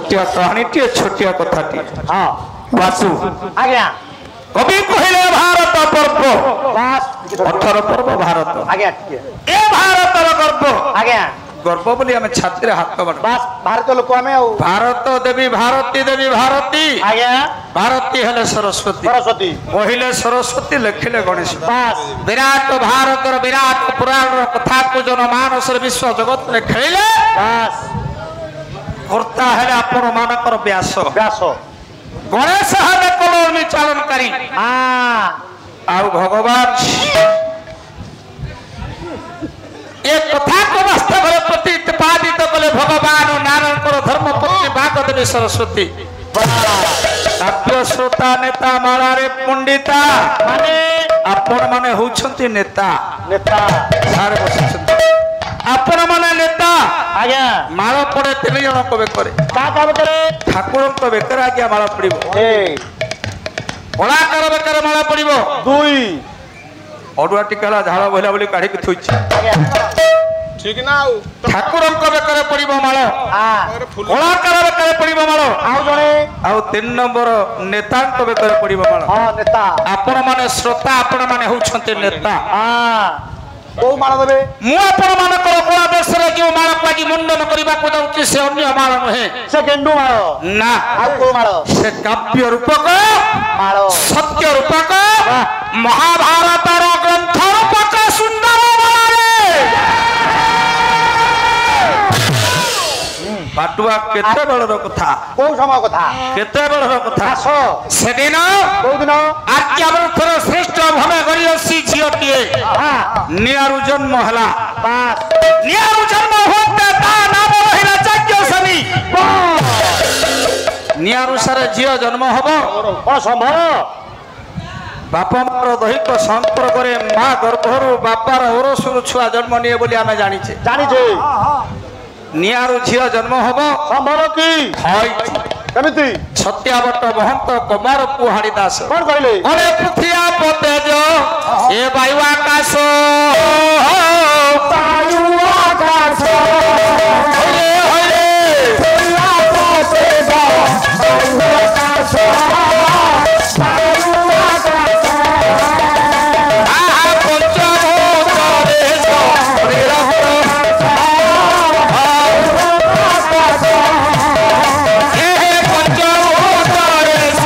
छोटिया कहानी टे छोटिया कथा टे हां वासु आज्ञा कवि कहले भारत पर्व बस 18 पर्व भारत आज्ञा ठीक ए भारतर गर्व आज्ञा गर्व बोली हमें छात्र हाथ बड़ बस भारत लोक हमें भारत देवी भारती आज्ञा भारती हेले सरस्वती सरस्वती कहले सरस्वती लिखिले गणेश बस विराट भारतर विराट पुराण कथा को जनमानस विश्व जगत में खेले बस कर्ता हेले आपण मानकर व्यास व्यास गणेश हेले कलमी चालनकारी हां आउ भगवान एक कथा को वास्तव में प्रतिपादित कले भगवान नारायण धर्म पत्नी भागवती सरस्वती काव्य श्रोता नेता मालारे पंडिता माने आपण माने होउछंती नेता नेता सारे बसुछंती आपण माने नेता आज्ञा माळ पड़े 3 जन को बेकरे का काम करे ठाकुर को बेकर आज्ञा माळ पड़िबो ए कलाकार बेकर माळ पड़िबो 2 अडुआ टिकाला झाड़ बहिला बोली काढ़ी के थुइछि ठीक ना ठाकुर को बेकर पड़िबो माळ हां कलाकार बेकर पड़िबो माळ आउ जणे आउ 3 नंबर नेता को बेकर पड़िबो माळ हां नेता आपण माने श्रोता आपण माने होउछंती नेता हां को माळ देबे मु आपण माने को कोला देश रे जो माळ पागी मुंडन करबा को जाउछि से अन्य माळ नहे से गेंडू माळ ना आउ को माळ से काव्य रूपक माळ सत्य रूपक महाभारत रो ग्रंथ रूपक सुंदर माळे पाटुआ केते बेलर कथा को समय कथा केते बेलर कथा आसो सेदिन को दिन आज्ञावंतर श्रेष्ठ भमे गरियसी झियटिए हां नियारु जन्म हला बस नियारु जन्म होते ता नाम रहिला यज्ञसनी नियारु सारे झियो जन्म हबो कोन संभव बापा मार दैहिक संपर्क रे मां गर्भरु बापार ओरसुरु छुआ जन्म निए बोली आमे जानि छे जानि छे नियारु झियो जन्म हबो संभव की हई केमिति सत्यावट महंत कुमार पुहाड़ी दास कोन कहले अरे पृथ्वी पतेज ए वायु आकाश वायु आकाश होले होले पतेज वायु आकाश वायु आकाश आहा पंचभूत देश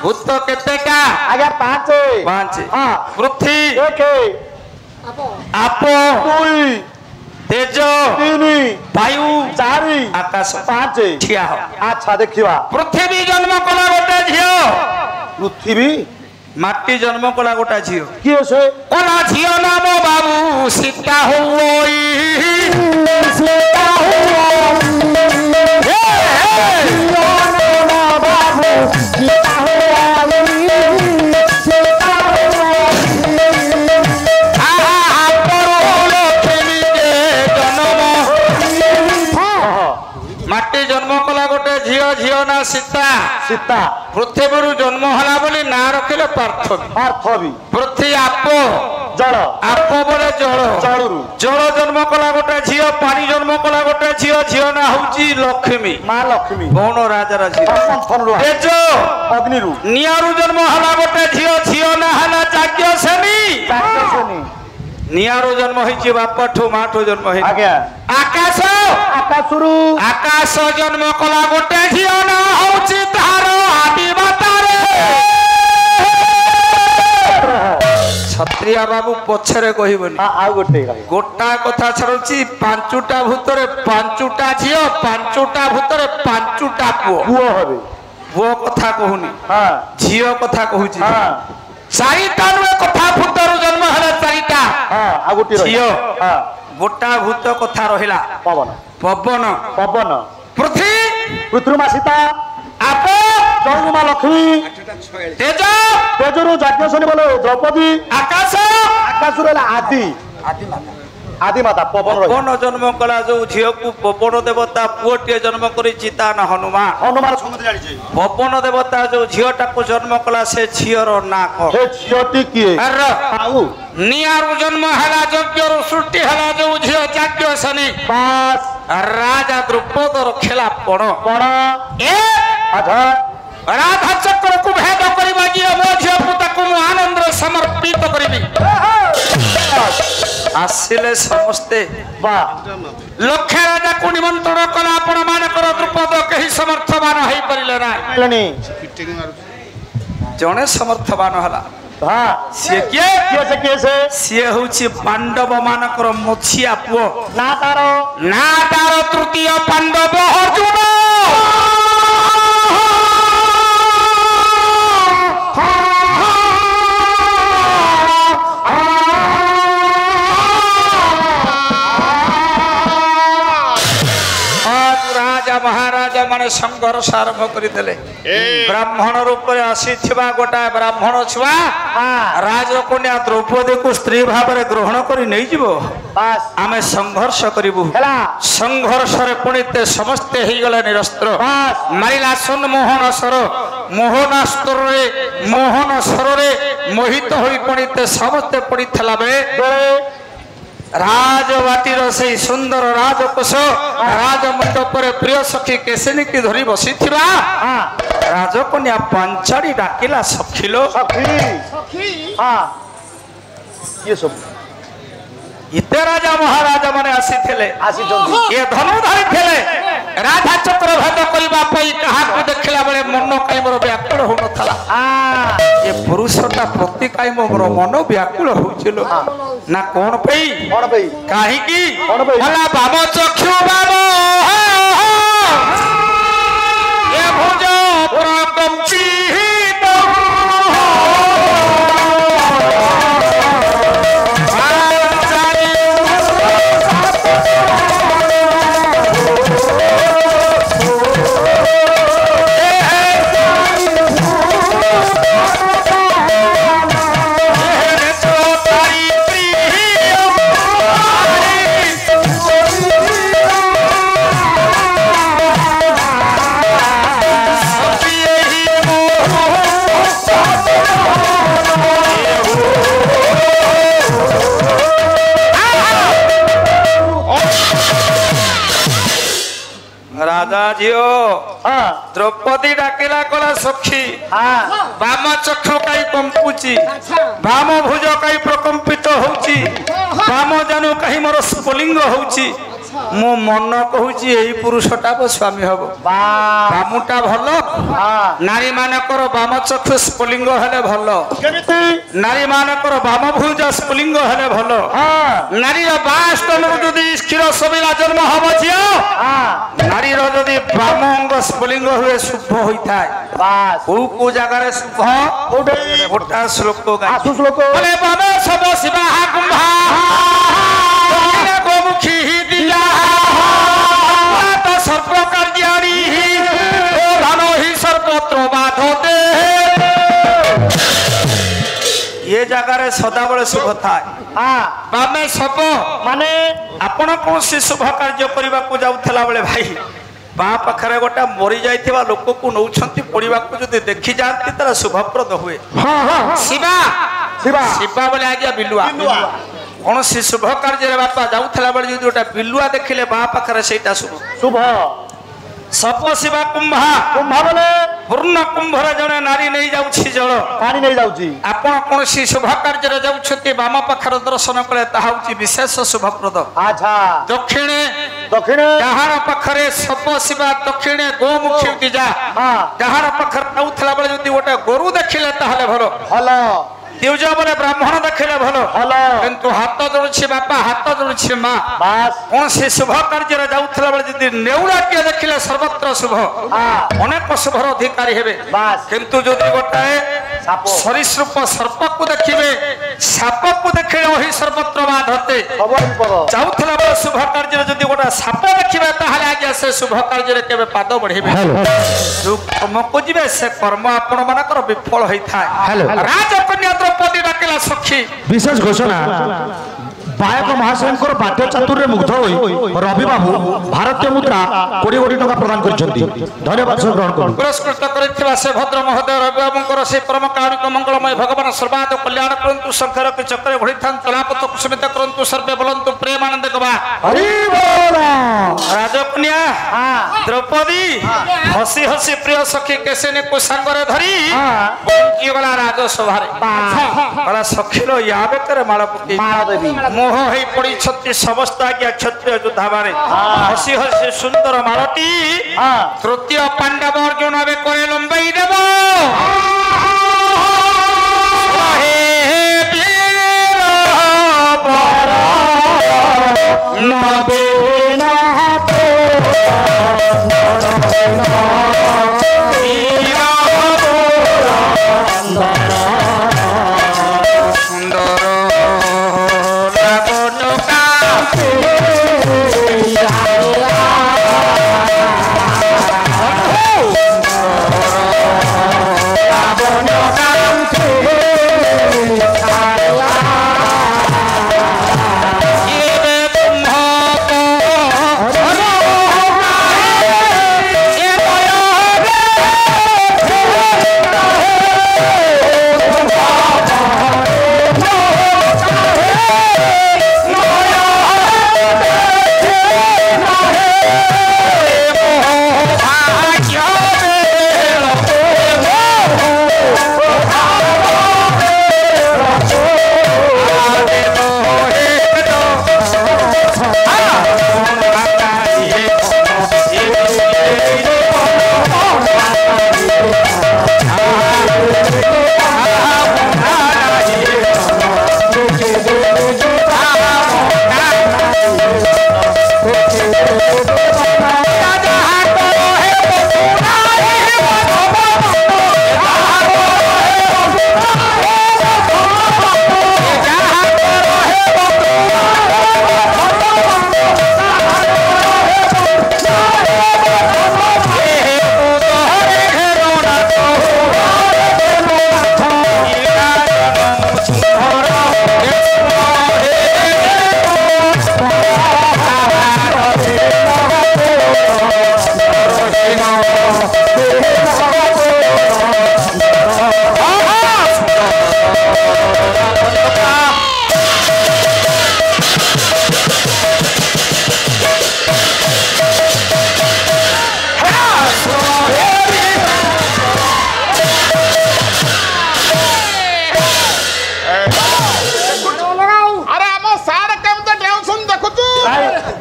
भूत केते का आगे 5 5 हां पृथ्वी 1 आप 2 तेज 3 वायु 4 आकाश 5 ठिया हो अच्छा देखिवा पृथ्वी जन्म कला गोटे झियो पृथ्वी माटी जन्म कला गोटा झियो किए से कला झियो नाम बाबू सीता होई सीता माटी जन्म कला गोटे झियो झियो ना सीता सीता पृथ्वी जन्म हला बोली ना रखिले पार्थवी पृथ्वी आप जल आप बोले जल जलरू जल जन्म कला गोटे झियो पानी जन्म कला गोटे झियो झियो ना होची लक्ष्मी मां लक्ष्मी गौण राजा तेज अग्निरू नियारू जन्म हला गोटे झियो झियो ना हला चाक्यसनी नियारू जन्म होइछि बापाठू माठू जन्म होइछि आज्ञा आकाश आकाशरू आकाश जन्म कला गोटे झियो ना होछि तार आदि बातारे छत्रिया बाबू पछरे कहिबनी आ गोटे गोटा कथा छरुछि पांचुटा भूतरे पांचुटा झियो पांचुटा भूतरे पांचुटा पुओ हबे पुओ कथा कहूनी हां झियो कथा कहूछि हां चारिटा नुए कथा भूतरु जन्म हला चारिटा हां आ गोटे झियो हां गोटा भूत कथा रहिला पवन पवन पवन पृथ्वी पृथ्वी सीता आप जलमा लक्ष्मी तेज तेजरू जाज्ञसनी बोले द्रौपदी आकाश आकाशरू आदि आदि माता पवन पवन जन्म कला जो झियो को पवन देवता पुओटे जन्म करी चिता न हनुमान हनुमान समझ जानि छै पवन देवता जो झियोटा को जन्म कला से झियर ना को हे झियोटी किए अर आउ नियारु जन्म हला यज्ञ सृष्टि हला जो झियो जाज्ञ सनी पास राजा ଦ୍ରୁପଦର ଖେଳା ପଣ କଣ ଏ ଆଚ୍ଛା ରାଧା ଚକ୍ରକୁ ଭେଦ କରିବା ଯିଏ ମୋ ଝିଅକୁ ତାକୁ ମୁଁ ଆନନ୍ଦରେ ସମର୍ପିତ କରିବି। ଆସିଲେ ସମସ୍ତେ ବା ଲକ୍ଷ୍ୟ ରାଜାକୁ ନିମନ୍ତ୍ରଣ କଲା ଆପଣ ମାନଙ୍କର ଦ୍ରୁପଦ କେହି ସମର୍ଥବାନ ହେଇପାରିଲେ ନାହିଁ। ହେଲାନି ଜଣେ ସମର୍ଥବାନ ହେଲା ବା ସିଏ କିଏ କିଏ ସେ ସିଏ ହଉଛି ପାଣ୍ଡବ ମାନଙ୍କର ମଝିଆ ପୁଅ ନା ତାର ନା ତାର ତୃତୀୟ ପାଣ୍ଡବ ଅର୍ଜୁନ। ମହାରାଜା ମାନେ ସଂଘର୍ଷ ଆରମ୍ଭ କରିଦେଲେ। ବ୍ରାହ୍ମଣ ରୂପରେ ଆସିଥିବା ଗୋଟାଏ ବ୍ରାହ୍ମଣ ଛୁଆ ରାଜକନ୍ୟା ଦ୍ରୌପଦୀକୁ ସ୍ତ୍ରୀ ଭାବରେ ଗ୍ରହଣ କରି ନେଇଯିବ। ବାସ୍ ଆମେ ସଂଘର୍ଷ କରିବୁ। ହେଲା ସଂଘର୍ଷରେ ପୁଣି ସମସ୍ତେ ହେଇଗଲେ ନିରସ୍ତ୍ର। ବାସ୍ ମାରିଲା ସନ୍ମୋହନସର ମୋହନାସ୍ତ୍ରରେ ମୋହନସରରେ ମୋହିତ ହୋଇ ପଡ଼ିତେ ସମସ୍ତେ ପଡ଼ିଥିଲା ବେଳେ ରାଜବାଟିର ସେଇ ସୁନ୍ଦର ରାଜକୋଷ ରାଜମଣ୍ଡପରେ ପ୍ରିୟ ସଖୀ କେଶିନୀକି ଧରି ବସିଥିବା ରାଜକନ୍ୟା ପାଞ୍ଚାଡ଼ି ଡାକିଲା ସଖିଲୋ ସଖୀ ହଁ କିଏ ସବୁ ଇତେ ରାଜା ମହାରାଜା ମାନେ ଆସିଥିଲେ ଆସିଛନ୍ତି ଏ ଧନୁ ଧରିଥିଲେ ରାଧା ଚକ୍ର ଭେଦ କରିବା ପାଇଁ କାହାକୁ ଦେଖିଲା ବେଳେ ମନ କାଇଁ ମୋର ବ୍ୟାକୁଳ ହଉନଥିଲା। ଏ ପୁରୁଷଟା ପ୍ରତି କାଇଁ ମୋର ମନ ବ୍ୟାକୁଳ ହଉଛି ନା କଣ ପାଇଁ କାହିଁକି ହେଲା ବାମ ଚକ୍ଷୁ ବାମ ଏ ଭୁଜ ପ୍ରକମ୍ପିତ राजा झियो द्रौपदी डाकिला कला सखी बाम चक्षु कई कंपुची बाम भुज कई प्रकंपित होउची बाम जानू कहीं मोर स्फुलिंग होउची मो मन कहूची एही पुरुषटा बो स्वामी हबो बामुटा भलो नारी मानकर बाम चक्षु स्फुलिंग हेले भलो नारी मानकर बाम भुज स्फुलिंग हेले भलो नारी बास्तन जदि क्षीर सबिला जन्म हबो झियो नारी जदि बाम अंग स्फुलिंग हुए शुभ होइथाय को को जगह रे शुभ गोटा श्लोक आसु श्लोक बोले बामे सब शिवा कुंभा गोमुखी दिया तो सर्प कार्याणी धनो ही सर्वत्र बाधते ये जगह रे सदाबले शुभ थाए बामे सब माने आपण कौन से शुभ कार्य करबा को जाउथला बेले भाई बा पाखरे गोटा मरी जाइथिबा लोक को नौछंती पड़िबा को जदि देखि जानती तार शुभप्रद हुए शिवा शिवा शिवा बोले आज्ञा बिलुआ कौन से शुभ कार्य बापा जाउथला बेले जदि गोटा बिलुआ देखिले बा पाखरे सेटा शुभ शुभ सप शिवा कुंभा कुंभा बोले पूर्ण कुंभर जने नारी नहीं जाउछि जल पानी नहीं जाउछि आपण कौन से शुभ कार्य रे जाउछती बाम पाखर दर्शन करे ताहा होछि विशेष शुभप्रद अच्छा दक्षिणे दक्षिणे जहार पाखरे सप शिवा दक्षिणे गोमुखी दिजा जहार पाखर जाउथला बेले जदि गोटा गोरु देखिले ताहाले भलो हलो दिवज बोले ब्राह्मण देखिले भलो किंतु हाथ जोड़छी बापा हाथ जोड़छी मां बस कौन से शुभ कार्य रे जाउथला बेले जदि नेउरा के देखिले सर्वत्र शुभ अनेक शुभर अधिकारी हेबे किंतु जदि गोटाए सरीसृप सर्प को देखिबे साप को देखिले ओही सर्वत्र बाधते जाउथला बेले शुभ कार्य रे जदि गोटा साप देखिबे ताहाले आज्ञा से शुभ कार्य रे केबे पाद बढ़िबे जो कर्म को जिबे से कर्म आपण मानकर विफल होई थाए राजकन्या द्रौपदी डाकिला सखी विशेष घोषणा गायक महाशयंकर बाद्य चातुर्य मुग्ध होई रवि बाबू भारतीय मुद्रा 20 कोटी टका प्रदान करछंती धन्यवाद सर ग्रहण करू पुरस्कृत करथिबा से भद्र महोदय रवि बाबूंकर से परम कारुणिक मंगलमय भगवान सर्वाद कल्याण करंतु संकर के चक्र घोड़ी थान तलापत कुसुमित करंतु सर्वे बोलंतु प्रेमानंद गवा हरि बोल राजकन्या द्रौपदी हसी हसी प्रिय सखी केसेने को संगरे धरी की गला राजसभा रे बड़ा सखीलो याबे करे माळ पुती देवी मोह हेई पड़ी छत्ती समस्त आज्ञा क्षत्रिय योद्धा बारे हसी हसी सुंदर माळटी तृतीय पांडव अर्जुन आबे करे लंबाई देव हे वीर बर नबे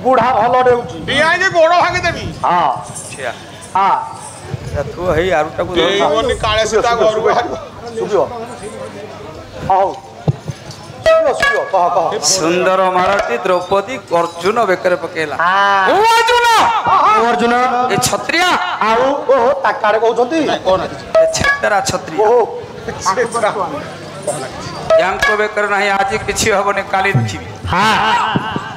बुढ़ा हल डेउची डिआई गोड़ भांगी देबी हां छिया हां तू हेई आरुटा को देवनी काळे सीता घर सुबियो हां सुबियो कह सुंदर माळटी द्रौपदी अर्जुन बेकर पकेला हां ओ अर्जुन ए क्षत्रिय आउ ओहो ताकारे कहउछंती कोन ए छेतरा क्षत्रिय ओहो यांको बेकर नहीं आज किछि हबने काली देखिबी हां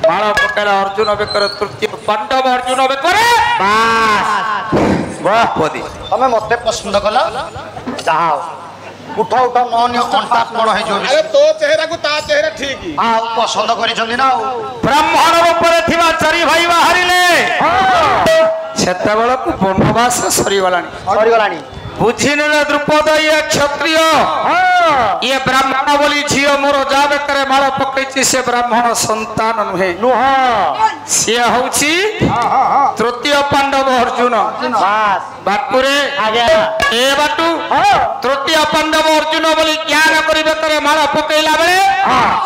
माळ पकेला अर्जुन बेकर तृतीय पांडव अर्जुन बेकर बस द्रौपदी हमें मते पसंद कला जाओ उठा उठा नन्य कांटाक्ट बड़ है जो अरे तो चेहरा को ता चेहरा ठीक ही हां पसंद करी छंदी ना ब्राह्मण रूप थिबा चारि भाई बाहरिले सेते बेलकु वनवास सरी गलानी बुझिने द्रुपद ये क्षत्रिय ये ब्राह्मण बोली झियो मोर जाबे करे माळ पकैछि से ब्राह्मण संतान नुहे नुह से होछि तृतीय पांडव अर्जुन बस बाटुरे आगे ए बाटू तृतीय पांडव अर्जुन बोली ज्ञान करिबे करे माळ पकैला बेले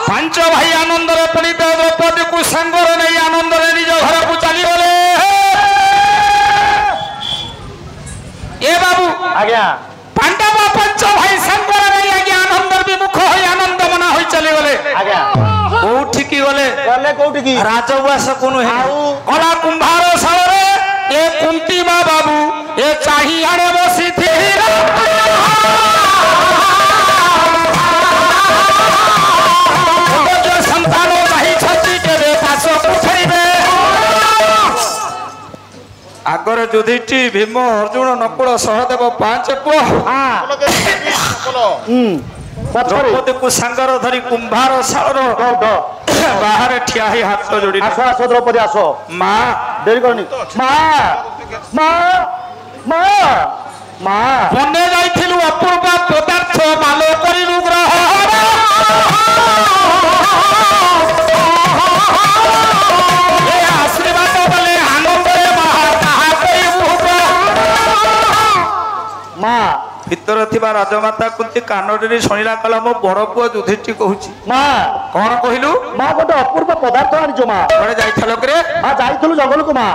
पांच भाई आनंद रे पणित द्रौपदी को संगर नै आनंद रे निज घर को चली गले ए बाबू आगे पांडव पंच भाई संगर नै आज्ञा आनंद विमुख होई आनंद मना होई चली गले आगे कोठी की गले गले कोठी की राजउवास कोनु है कला कुंभार सारे ए कुंती मा बाबू ए चाही आड़े बसी थी संतानो नहीं छती के रे पासो पुछरिबे आगर युधिष्ठि भीम अर्जुन नकुल सहदेव पांच पुआ बोलो दे बोलो पछरे द्रौपदी को संगर धरी कुंभार सागर ବାହାରେ ଠିଆ ହେଇ ହାତ ଯୋଡି ଆସ ଆସ ଦ୍ରୌପଦୀ ଆସ ମା ଡେରି କରନି ମା ମା ମା ମା ବନେ ଯାଇଥିଲୁ ଅପୂର୍ବ ପଦାର୍ଥ ମାଲ କରିଲୁ ଗ୍ରହ ଆଶୀର୍ବାଦ ବଲେ ଆନନ୍ଦରେ ମହା ତାହା କରିବୁ ମା ଭିତରେ ଥିବା ରାଜମାତା କୁନ୍ତି କାନରେ ଶୁଣିଲା କଲା ମୋ ବଡ ପୁଅ ଯୁଧିଷ୍ଠିର କହୁଛି ମା କଣ କହିଲୁ ମା ଗୋଟେ ଅପୂର୍ବ ପଦାର୍ଥ ଆଣିଛ ମା କୁଆଡେ ଯାଇଥିଲ କିରେ ମା ଯାଇଥିଲୁ ଜଙ୍ଗଲକୁ ମା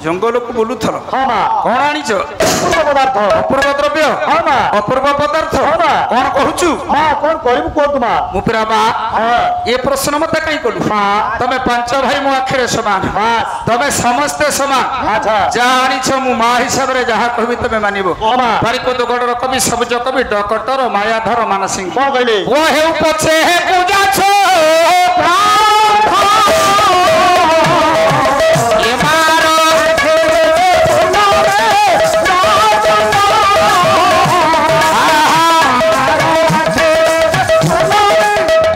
ଜଙ୍ଗଲକୁ ବୁଲୁଥଲ ହଁ ମା କଣ ଆଣିଛ ଅପୂର୍ବ ପଦାର୍ଥ ଅପୂର୍ବ ଦ୍ରବ୍ୟ ହଁ ମା ଅପୂର୍ବ ପଦାର୍ଥ ହଁ ମା କଣ କହୁଛୁ ମା କଣ କରିବୁ କୁହନ୍ତୁ ମା ମୁଁ ପରା ମା ହଁ ଏ ପ୍ରଶ୍ନ ମତେ କାଇଁ କଲୁ ମା ତମେ ପାଞ୍ଚ ଭାଇ ମୋ ଆଖିରେ ସମାନ ବାସ୍ ତମେ ସମସ୍ତେ ସମାନ ଆଚ୍ଛା ଯାହା ଆଣିଛ ମୁଁ ମା ହିସାବରେ ଯାହା କହିବି ତମେ ମାନିବ ହଁ ମା ପାରିକୁଦ ଗଡର କବି ସବୁଜ କବି ଡକଟର ମାୟାଧର ମାନସିଂହ କଣ କହିଲେ ପୁଅ ହେଉ ପଛେ ହେ ପୂଜା ଛୋ ଏ ମାର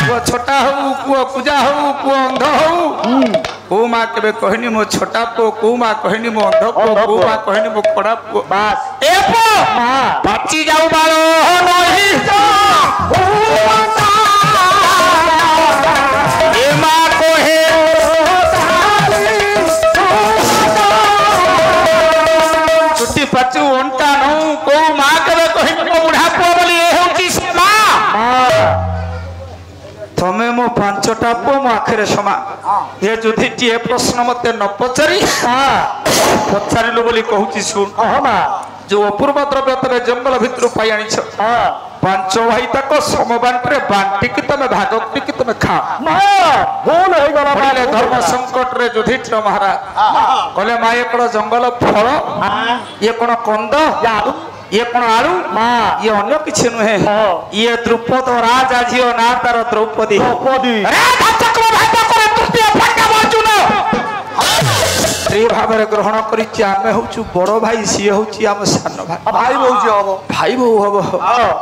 ପୁଅ ଛୋଟା ହଉ ପୁଅ ପୂଜା ହଉ ପୁଅ ଅନ୍ଧ ହଉ କୋଉ ମା କେବେ କହିନି ମୋ ଛୋଟା ପୁଅ କୋଉ ମା କହିନି ମୋ ଅନ୍ଧ ପୁଅ କୋଉ ମା କହିନି ମୋ କଡା ପୁଅ ବାସ୍ ଏ ପୁଅ ମା ପାଚି ଯାଉ ବାଳ ନହି ଏ ମା କହେ ଚୁଟି ପାଚୁ ଅଣ୍ଟା ନଉ କୋଉ ମା କେବେ କହିନି ମୋ ବୁଢା ପୁଅ ବୋଲି ଏ ହେଉଛି ସେ ମା ତମେ ମୋ ପାଞ୍ଚଟା ପୁଅ ମୋ ଆଖିରେ ସମା ଏ ଯୁଧିଟି ଏ ପ୍ରଶ୍ନ ମତେ ନ ପଚାରି ପଚାରିଲୁ ବୋଲି କହୁଛି ଶୁଣ ହଁ ମା ଯୋଉ ଅପୂର୍ବ ଦ୍ରବ୍ୟ ତମେ ଜଙ୍ଗଲ ଭିତରୁ ପାଇ ଆଣିଛ ହଁ ପାଞ୍ଚ ଭାଇ ତାକ ସମବାଣ୍ଟରେ ବାଣ୍ଟିକି ତମେ ଭାଗ କରିକି ତମେ ଖାଅ ମା ଭୁଲ ହେଇଗଲା ମା କହିଲେ ଧର୍ମ ସଂକଟରେ ଯୁଧିଷ୍ଠିର ମହାରାଜ କହିଲେ ମା ଏ କଣ ଜଙ୍ଗଲ ଫଳ ଇଏ କଣ କନ୍ଦ ଇଏ କଣ ଆଳୁ ମା ଇଏ ଅନ୍ୟ କିଛି ନୁହେଁ ଇଏ ଦ୍ରୁପଦ ରାଜା ଝିଅ ନା ତାର ଦ୍ରୌପଦୀ ଦ୍ରୌପଦୀ ସ୍ତ୍ରୀ ଭାବରେ ଗ୍ରହଣ କରିଛି ଆମେ ହଉଛୁ ବଡ ଭାଇ ସିଏ ହଉଛି ଆମ ସାନ ଭାଇ ଭାଇ ବୋହୂ ହବ ଭାଇ ବୋହୂ ହବ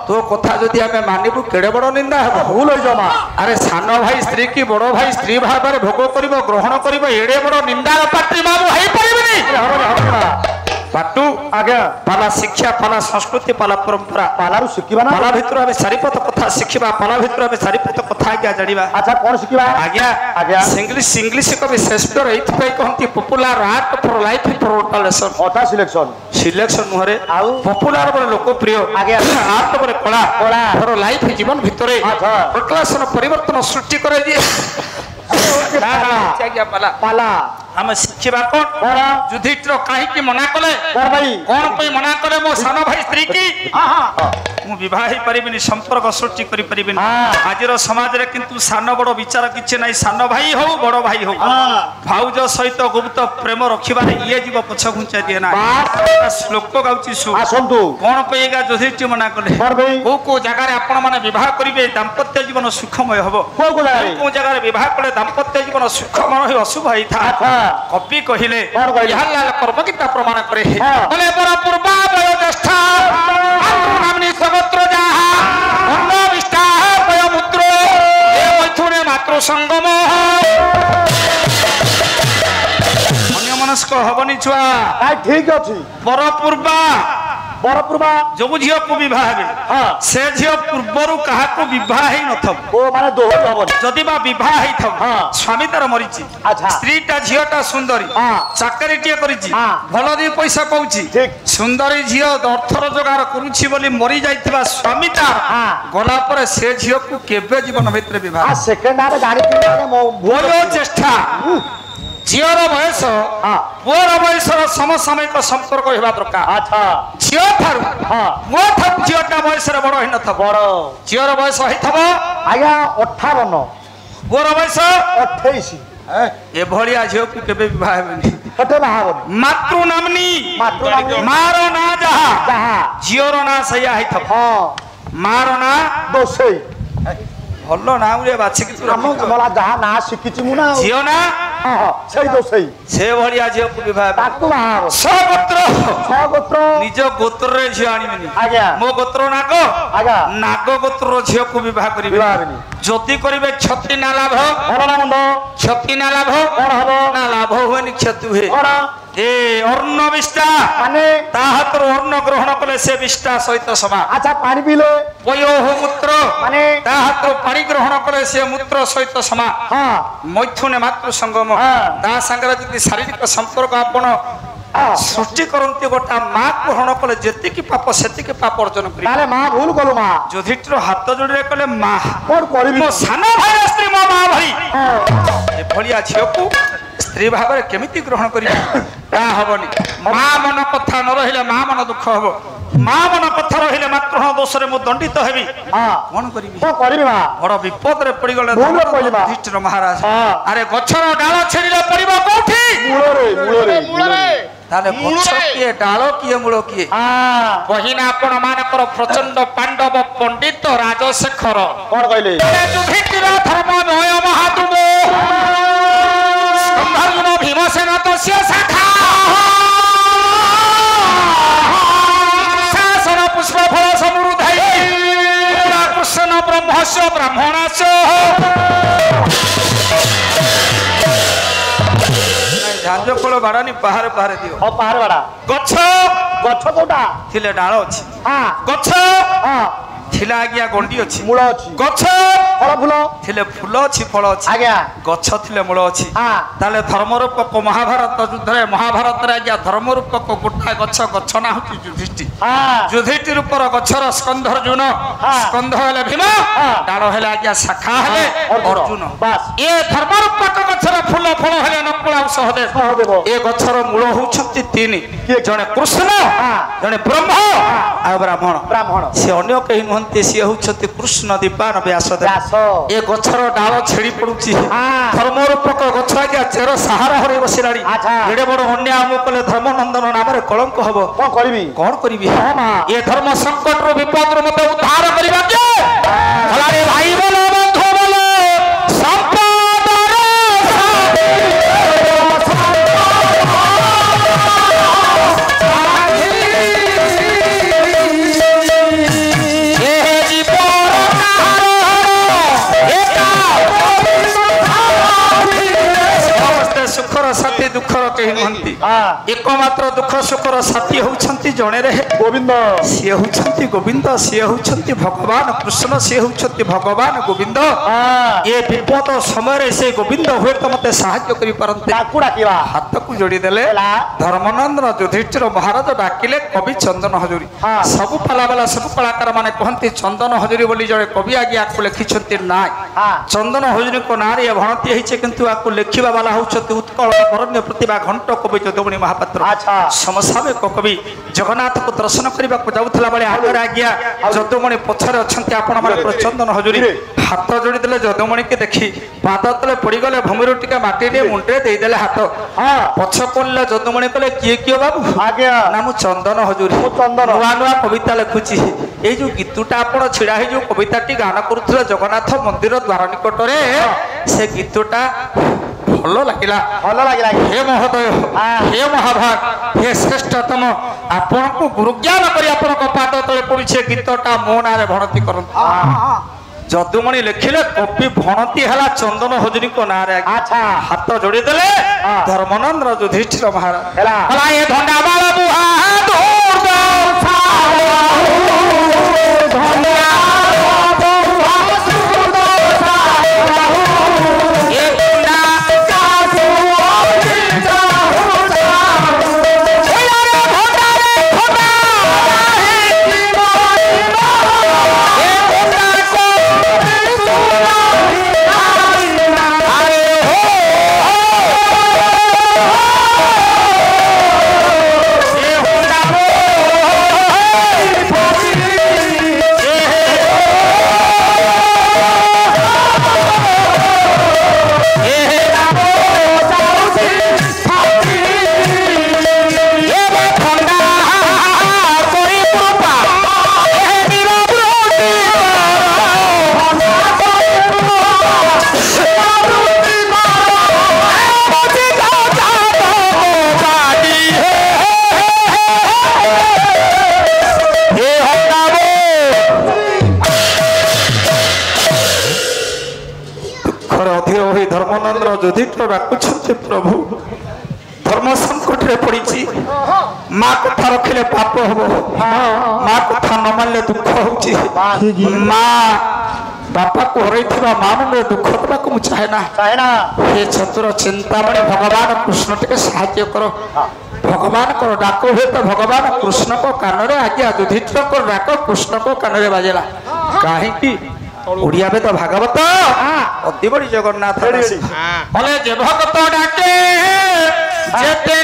ତୋ କଥା ଯଦି ଆମେ ମାନିବୁ କେଡେ ବଡ ନିନ୍ଦା ହବ ଭୁଲ ହେଇଛ ମା ଆରେ ସାନ ଭାଇ ସ୍ତ୍ରୀ କି ବଡ ଭାଇ ସ୍ତ୍ରୀ ଭାବରେ ଭୋଗ କରିବ ଗ୍ରହଣ କରିବ ଏଡେ ବଡ ନିନ୍ଦାର ପାତ୍ରୀ ମା ମୁଁ ହେଇପାରିବିନି ପାଟୁ ଆଜ୍ଞା ପାଲା ଶିକ୍ଷା ପାଲା ସଂସ୍କୃତି ପାଲା ପରମ୍ପରା ପାଲାରୁ ଶିଖିବା ନା ପାଲା ଭିତରୁ ଆମେ ଚାରିପଥ କଥା ଶିଖିବା ପାଲା ଭିତରୁ ଆମେ ଚାରିପଥ କଥା ଆଜ୍ଞା ଜାଣିବା ଆଚ୍ଛା କଣ ଶିଖିବା ଆଜ୍ଞା ଆଜ୍ଞା ଇଂଲିଶ କବି ଶ୍ରେଷ୍ଠର ଏଇଥିପାଇଁ କହନ୍ତି ପପୁଲାର ଆର୍ଟ ଫର ଲାଇଫ ଫର ଟୋଟାଲେସନ ଅଟା ସିଲେକ୍ସନ ସିଲେକ୍ସନ ନୁହରେ ଆଉ ପପୁଲାର ବଳେ ଲୋକପ୍ରିୟ ଆଜ୍ଞା ଆର୍ଟ ବଳେ କଳା କଳା ଫର ଲାଇଫ ଜୀବନ ଭିତରେ ଆଚ୍ଛା ଟୋଟାଲେସନ ପରିବର୍ତ୍ତନ ସୃଷ୍ଟି করে দিয়ে ଆଜ୍ଞା ପାଲା ପାଲା ଆମେ ଶିଖିବା କଣ କଣ ଯୁଧିଷ୍ଠିର କାହିଁକି ମନା କଲେ କଣ ଭାଇ କଣ ପାଇଁ ମନା କଲେ ମୋ ସାନ ଭାଇ ସ୍ତ୍ରୀ କି ମୁଁ ବିବାହ ହେଇପାରିବିନି ସମ୍ପର୍କ ସୃଷ୍ଟି କରିପାରିବିନି ଆଜିର ସମାଜରେ କିନ୍ତୁ ସାନ ବଡ ବିଚାର କିଛି ନାହିଁ ସାନ ଭାଇ ହଉ ବଡ ଭାଇ ହଉ ଭାଉଜ ସହିତ ଗୁପ୍ତ ପ୍ରେମ ରଖିବାରେ ଇଏ ଯିବ ପଛ ଘୁଞ୍ଚା ଦିଏ ନା ଶ୍ଲୋକ ଗାଉଛି ଶୁ ଆସନ୍ତୁ କଣ ପାଇଁ ଏଗା ଯୁଧିଷ୍ଠିର ମନା କଲେ କଣ ଭାଇ କୋଉ କୋଉ ଜାଗାରେ ଆପଣ ମାନେ ବିବାହ କରିବେ ଦାମ୍ପତ୍ୟ ଜୀବନ ସୁଖମୟ ହବ କୋଉ କୋଉ ଜାଗାରେ କୋଉ ଜାଗାରେ ବିବାହ କଲେ ଦାମ୍ପତ୍ୟ ଜୀବନ ସୁଖମୟ ହୋଇ ଅଶୁଭ ହେଇଥାଏ କବି କହିଲେ ଏହା କର୍ମଗୀତା ପ୍ରମାଣ କରେ ବୋଲେ ବର ପୂର୍ବା ବୟୋଜ୍ୟେଷ୍ଠ ନାମ୍ନି ସଗୋତ୍ର ଯାହା ଅନ୍ନ ବିଷ୍ଠା ବୟମୂତ୍ର ଏ ମୈଥୁନେ ମାତୃ ସଙ୍ଗମ ଅନ୍ୟମନସ୍କ ହବନି ଛୁଆ ଠିକ ଅଛି ବର ପୂର୍ବା ବରପୁରବା ଯୋଉ ଝିଅକୁ ବିବାହ ହେବେ ସେ ଝିଅ ପୂର୍ବରୁ କାହାକୁ ବିବାହ ହେଇ ନଥିବ ଓ ମାନେ ଦୋହରି ହବନି ଯଦି ବା ବିବାହ ହେଇଥିବ ସ୍ୱାମୀ ତାର ମରିଛି ସ୍ତ୍ରୀଟା ଝିଅଟା ସୁନ୍ଦରୀ ଚାକିରିଟିଏ କରିଛି ଭଲ ଦି ପଇସା ପାଉଛି ସୁନ୍ଦରୀ ଝିଅ ଅର୍ଥ ରୋଜଗାର କରୁଛି ବୋଲି ମରି ଯାଇଥିବା ସ୍ୱାମୀ ତାର ଗଲା ପରେ ସେ ଝିଅକୁ କେବେ ଜୀବନ ଭିତରେ ବିବାହ ସେକେଣ୍ଡ ଗାଡି ଚେଷ୍ଟା ଝିଅର ବୟସ ପୁଅର ବୟସର ସମସାମୟିକ ସମ୍ପର୍କ ହେବା ଦରକାର ଝିଅ ଠାରୁ ପୁଅ ଠାରୁ ଝିଅଟା ବୟସରେ ବଡ ହେଇନଥିବ ବଡ ଝିଅର ବୟସ ହେଇଥିବ ଆଜ୍ଞା 58 ପୁଅର ବୟସ 28 ଏଭଳିଆ ଝିଅକୁ କେବେ ବିବାହ ହେବେନି ମାତୃ ନାମନି ମାର ନା ଯାହା ଝିଅର ନା ସେଇଆ ହେଇଥିବ ମାର ନା ଦୋଷେଇ ଭଲ ନା ବାଛିକି ଯାହା ନା ଶିଖିଛି ମୁଁ ନା ଝିଅ ନା ସେଇ ଦୋଷେଇ ସେ ଭଳିଆ ଝିଅକୁ ବିବାହ ନିଜ ଗୋତ୍ରରେ ଝିଅ ଆଣିବେନି ମୋ ଗୋତ୍ର ନାଗ ନାଗ ଗୋତ୍ରର ଝିଅକୁ ବିବାହ କରିବେ যদি করিবে ক্ষতি না লাভ ଭଲ ନା ମନ୍ଦ ক্ষতি না লাভ କଣ ହବ না লাভ হুয়েনি ক্ষতি হুয়ে କଣ এ অন্ন বিষ্টা ମାନେ তা হাতর অন্ন গ্রহণ কলে সে বিষ্টা সহিত সমান ଆଚ୍ଛା ପାଣି ପିଇଲେ পয়োহ মূত্র ମାନେ তা হাতর পানি গ্রহণ কলে সে মূত্র সহিত সমান ହଁ মৈথুনে মাতৃ সঙ্গম হ্যাঁ। তা সাଙ୍ଗরে যদি শারীরিক সম্পর্ক আপন সৃষ্টি করতে গোটা মা গ্রহণ কলে যেতিকি পাপ সেতিকি পাপ অর্জন করি ତାହେଲେ ମା ଭୁଲ କଲୁ ମା যুধিষ্ঠির হাত যোড়িলে কলে মা କଣ କରିବି ମୋ ସାନ ଭାଇ ସ୍ତ୍ରୀ ମୋ ମା ଭାଇ ହଁ। ଏଭଳିଆ ଝିଅକୁ ସ୍ତ୍ରୀ ଭାବରେ କେମିତି ଗ୍ରହଣ କରିବି ତାହା ହବନି ମା ମନ କଥା ନ ରହିଲେ ମା ମନ ଦୁଃଖ ହବ ମା ମନ କଥା ରହିଲେ ମାତ୍ର ଦୋଷରେ ମୁଁ ଦଣ୍ଡିତ ହେବି ହଁ କଣ କରିବି କଣ କରିବି ମା ବଡ ବିପଦରେ ପଡିଗଲେ ଭୁଲରେ ପଡ଼ିଲି ମା। ଯୁଧିଷ୍ଠିର ମହାରାଜ ହଁ। ଆରେ ଗଛର ଡାଳ ଛେଡ଼ିଲେ ପଡିବ କୋଉଠି ମୂଳରେ ମୂଳରେ ମୂଳରେ ତାହେଲେ ଗଛ କିଏ ଡାଳ କିଏ ମୂଳ କିଏ ହଁ ବହିନା ଆପଣ ମାନଙ୍କର ପ୍ରଚଣ୍ଡ ପାଣ୍ଡବ ପଣ୍ଡିତ ରାଜଶେଖର କଣ କହିଲେ ଯୁଧିଷ୍ଠିର ଧର୍ମମୟ ମହାଦୁମ ସ୍କନ୍ଧାର୍ଜୁନ ଭୀମସେନ ତସ୍ୟ ଶାଖା ଶାସନ ପୁଷ୍ପ ଫଳ ସମୃଦ୍ଧି କୃଷ୍ଣ ବ୍ରହ୍ମସ୍ୟ ବ୍ରାହ୍ମଣାସ୍ୟ ଝାଞ୍ଜ ଫଳ ବାଡ଼ାନି ପାହାରେ ପାହାରେ ଦିଅ ହଁ ପାହାଡ଼ ବାଡ଼ା ଗଛ ଗଛ କୋଉଟା ଥିଲେ ଡାଳ ଅଛି ହଁ ଗଛ ହଁ ଥିଲା ଆଜ୍ଞା ଗଣ୍ଡି ଅଛି ମୂଳ ଅଛି ଗଛ ଫଳ ଫୁଲ ଥିଲେ ଫୁଲ ଅଛି ଫଳ ଅଛି ଆଜ୍ଞା ଗଛ ଥିଲେ ମୂଳ ଅଛି ହଁ ତାହେଲେ ଧର୍ମରୂପକ ମହାଭାରତ ଯୁଦ୍ଧରେ ମହାଭାରତରେ ଆଜ୍ଞା ଧର୍ମରୂପକ ଗୋଟା ଗଛ ଗଛ ନା ହଉଛି ଯୁଧିଷ୍ଠି ହଁ ଯୁଧିଷ୍ଠି ରୂପର ଗଛର ସ୍କନ୍ଧର୍ଜୁନ ସ୍କନ୍ଧ ହେଲେ ଭୀମ ଡାଳ ହେଲେ ଆଜ୍ଞା ଶାଖା ହେଲେ ଅର୍ଜୁନ ବାସ୍ ଏ ଧର୍ମରୂପକ ଗଛର ଫୁଲ ଫଳ ହେଲେ ନକୁଳ ଆଉ ସହଦେବ ସହଦେବ ଏ ଗଛର ମୂଳ ହଉଛନ୍ତି ତିନି ଜଣେ କୃଷ୍ଣ ଜଣେ ବ୍ରହ୍ମ ଆଉ ବ୍ରାହ୍ମଣ ବ୍ରାହ୍ମଣ ସେ ଅନ୍ୟ କେହି ନୁହନ୍ତି ସିଏ ହଉଛନ୍ତି କୃଷ୍ଣ ଦୀପାନ ବ୍ୟାସଦେବ ବ୍ୟାସ ଏ ଗଛର ଡାଳ ଛେଳି ପଡୁଛି ଧର୍ମରୂପକ ଗଛ ଆଜ୍ଞା ଚେର ସାହାରା ହରେଇ ବସିଲାଣି ଆଚ୍ଛା। ଏଡେ ବଡ ଅନ୍ୟାୟ ଆମକୁ କଲେ ଧର୍ମନନ୍ଦନ ନାମରେ କଳଙ୍କ ହବ କଣ କରିବି କଣ କରିବି ମା। ଏ ଧର୍ମ ସଂକଟରୁ ବିପଦରୁ ମତେ ଉଦ୍ଧାର କରିବା ଯେ ଭଲାରେ ଭାଇ ବୋଲ ବନ୍ଧୁ ବୋଲ ସମ୍ପଦର ଏ ଜୀବନ ସମସ୍ତେ ସୁଖର ସାଥୀ ଦୁଃଖର କେହି ନୁହନ୍ତି ଏକମାତ୍ର ଦୁଃଖ ସୁଖର ସାଥୀ ହଉଛନ୍ତି ଜଣେ ରେ ଗୋବିନ୍ଦ ସିଏ ହଉଛନ୍ତି ଗୋବିନ୍ଦ ସିଏ ହଉଛନ୍ତି ଭଗବାନ କୃଷ୍ଣ ସିଏ ହଉଛନ୍ତି ଭଗବାନ ଗୋବିନ୍ଦ ଏ ବିପଦ ସମୟରେ ସେ ଗୋବିନ୍ଦ ହୁଏତ ମତେ ସାହାଯ୍ୟ କରିପାରନ୍ତି ତାକୁ ଡାକିବା ହାତକୁ ଯୋଡ଼ିଦେଲେ ଧର୍ମନନ୍ଦନ ଯୁଧିଷ୍ଠିର ମହାରାଜ ଡାକିଲେ କବି ଚନ୍ଦନ ହଜୁରୀ ସବୁ ପାଲାବାଲା ସବୁ କଳାକାର ମାନେ କହନ୍ତି ଚନ୍ଦନ ହଜୁରୀ ବୋଲି ଜଣେ କବି ଆଜ୍ଞା ଆକୁ ଲେଖିଛନ୍ତି ନାଇଁ ଚନ୍ଦନ ହଜୁରୀଙ୍କ ନାଁରେ ଏ ଭଣତି ହେଇଛି କିନ୍ତୁ ଆକୁ ଲେଖିବା ବାଲା ହଉଛନ୍ତି ଉତ୍କଳ ବରଣ୍ୟ ପ୍ରତିଭା ଘଣ୍ଟ କବି ଯଦୁମଣି ମହାପାତ୍ର ସମସାମୟିକ କବି ଜଗନ୍ନାଥକୁ ଦର୍ଶନ କରିବାକୁ ଯାଉଥିଲା ବେଳେ ଆଗରେ ଆଜ୍ଞା ଯଦୁମଣି ପଛରେ ଅଛନ୍ତି ଆପଣ ମାନଙ୍କର ଚନ୍ଦନ ହଜୁରୀ ହାତ ଯୋଡ଼ିଦେଲେ ଯଦୁମଣିକି ଦେଖି ପାଦ ତଳେ ପଡିଗଲେ ଭୂମିରୁ ଟିକେ ମାଟି ଟିକେ ମୁଣ୍ଡରେ ଦେଇଦେଲେ ହାତ ପଛ ପଡ଼ିଲେ ଯଦୁମଣି କଲେ କିଏ କିଏ ବାବୁ ଆଜ୍ଞା ନା ମୁଁ ଚନ୍ଦନ ହଜୁରୀ ଚନ୍ଦନ ନୂଆ ନୂଆ କବିତା ଲେଖୁଛି ଏଇ ଯୋଉ ଗୀତଟା ଆପଣ ଛିଡା ହେଇ ଯୋଉ କବିତାଟି ଗାନ କରୁଥିଲେ ଜଗନ୍ନାଥ ମନ୍ଦିର ଦ୍ୱାର ନିକଟରେ ସେ ଗୀତଟା ଭଲ ଲାଗିଲା ଭଲ ଲାଗିଲା ହେ ମହୋଦୟ ହେ ମହାଭାଗ ହେ ଶ୍ରେଷ୍ଠତମ ଆପଣଙ୍କୁ ଗୁରୁଜ୍ଞାନ କରି ଆପଣଙ୍କ ପାଦ ତଳେ ପଡୁଛି ଗୀତଟା ମୋ ନାଁରେ ଭଣତି କରନ୍ତୁ ଯଦୁମଣି ଲେଖିଲେ କବି ଭଣତି ହେଲା ଚନ୍ଦନ ହଜୁରୀଙ୍କ ନାଁରେ ଆଚ୍ଛା ହାତ ଯୋଡ଼ିଦେଲେ ଧର୍ମନନ୍ଦନ ଯୁଧିଷ୍ଠିର ମହାରାଜ ହେଲା ଏ ଧଣ୍ଡା ବାଳ ବୁହା ଯୁଧିଷ୍ଠିର ଡାକୁଛନ୍ତି ପ୍ରଭୁ ଧର୍ମ ସଂକଟରେ ପଡିଛି ମା କଥା ରଖିଲେ ପାପ ହବ ମା କଥା ନ ମାନିଲେ ଦୁଃଖ ହଉଛି ମା ବାପାକୁ ହରେଇଥିବା ମା ମନରେ ଦୁଃଖ ଦେବାକୁ ମୁଁ ଚାହେଁ ନା ହେ ଚତୁର ଚିନ୍ତାମଣି ଭଗବାନ କୃଷ୍ଣ ଟିକେ ସାହାଯ୍ୟ କର ଭଗବାନଙ୍କର ଡାକ ହୁଏ ତ ଭଗବାନ କୃଷ୍ଣଙ୍କ କାନରେ ଆଜ୍ଞା ଯୁଧିଷ୍ଠିରଙ୍କ ଡାକ କୃଷ୍ଣଙ୍କ କାନରେ ବାଜିଲା କାହିଁକି ଓଡ଼ିଆ ବେଦ ଭାଗବତ ଅତି ବଡ଼ି ଜଗନ୍ନାଥ ବୋଲେ ଯେ ଭଗତ ଡାକେ ଯେତେ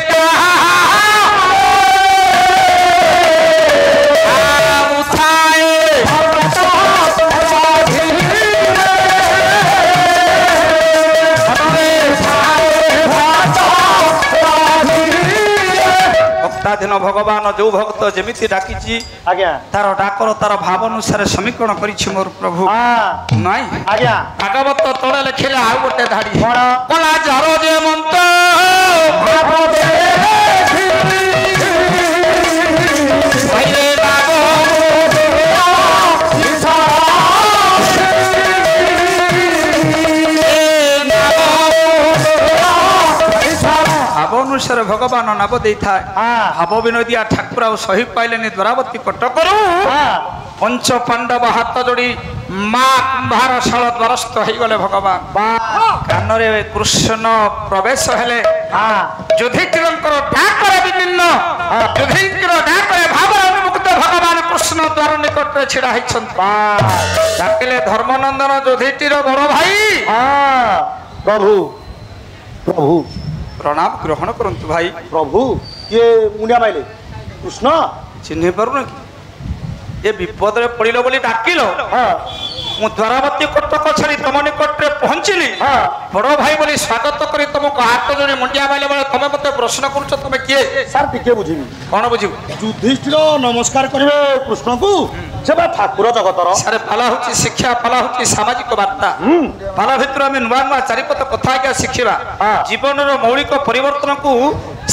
ଦିନ ଭଗବାନ ଯୋଉ ଭକ୍ତ ଯେମିତି ଡାକିଛି ଆଜ୍ଞା ତାର ଡାକର ତାର ଭାବ ଅନୁସାରେ ସମୀକରଣ କରିଛି ମୋର ପ୍ରଭୁ ନାଇଁ ଆଜ୍ଞା ଭାଗବତ ତଳେ ଲେଖିଲେ ଆଉ ଗୋଟେ ଧାଡି କଲା ଜାର ଯେ ମନ୍ତ ଭାବ ଅନୁସାରେ ଭଗବାନ ନାମ ଦେଇଥାଏ ଭାବ ବିନୋଦିଆ ଠାକୁର ଆଉ ସହି ପାଇଲେନି ଦ୍ୱାରାବତୀ କଟକରୁ ପଞ୍ଚ ପାଣ୍ଡବ ହାତ ଯୋଡି ମା କୁମ୍ଭାର ଶାଳ ଦ୍ୱାରସ୍ଥ ହେଇଗଲେ ଭଗବାନ କାନରେ କୃଷ୍ଣ ପ୍ରବେଶ ହେଲେ ଯୁଧିଷ୍ଠିରଙ୍କର ଡାକରେ ବିଭିନ୍ନ ଯୁଧିଷ୍ଠିର ଡାକରେ ଭାବରେ ଅନୁମୁକ୍ତ ଭଗବାନ କୃଷ୍ଣ ଦ୍ୱାର ନିକଟରେ ଛିଡା ହେଇଛନ୍ତି ଡାକିଲେ ଧର୍ମନନ୍ଦନ ଯୁଧିଷ୍ଠିର ବଡ ଭାଇ ପ୍ରଭୁ ପ୍ରଭୁ ପ୍ରଣାମ ଗ୍ରହଣ କରନ୍ତୁ ଭାଇ ପ୍ରଭୁ କିଏ ମୁଣ୍ଡିଆ ମାଇଲେ କୃଷ୍ଣ ଚିହ୍ନି ପାରୁନ କି ଏ ବିପଦରେ ପଡ଼ିଲ ବୋଲି ଡାକିଲ ମୁଁ ଦ୍ୱାରାବତୀ କଟକ ଛାଡ଼ି ତମ ନିକଟରେ ପହଞ୍ଚିଲି ବଡ଼ ଭାଇ ବୋଲି ସ୍ୱାଗତ କରି ତମକୁ ହାତ ଯୋଡ଼ି ମୁଣ୍ଡିଆ ମାଇଲା ବେଳେ ତମେ ମତେ ପ୍ରଶ୍ନ କରୁଛ ତମେ କିଏ ସାର୍ ଟିକେ ବୁଝିବି କଣ ବୁଝିବୁ ଯୁଧିଷ୍ଠିର ନମସ୍କାର କରିବେ କୃଷ୍ଣଙ୍କୁ ସେ ବା ଠାକୁର ଜଗତର ସାରେ ପାଲା ହଉଛି ଶିକ୍ଷା ପାଲା ହଉଛି ସାମାଜିକ ବାର୍ତ୍ତା ପାଲା ଭିତରୁ ଆମେ ନୂଆ ନୂଆ ଚାରିପଥ କଥା ଆଜ୍ଞା ଶିଖିବା ଜୀବନର ମୌଳିକ ପରିବର୍ତ୍ତନକୁ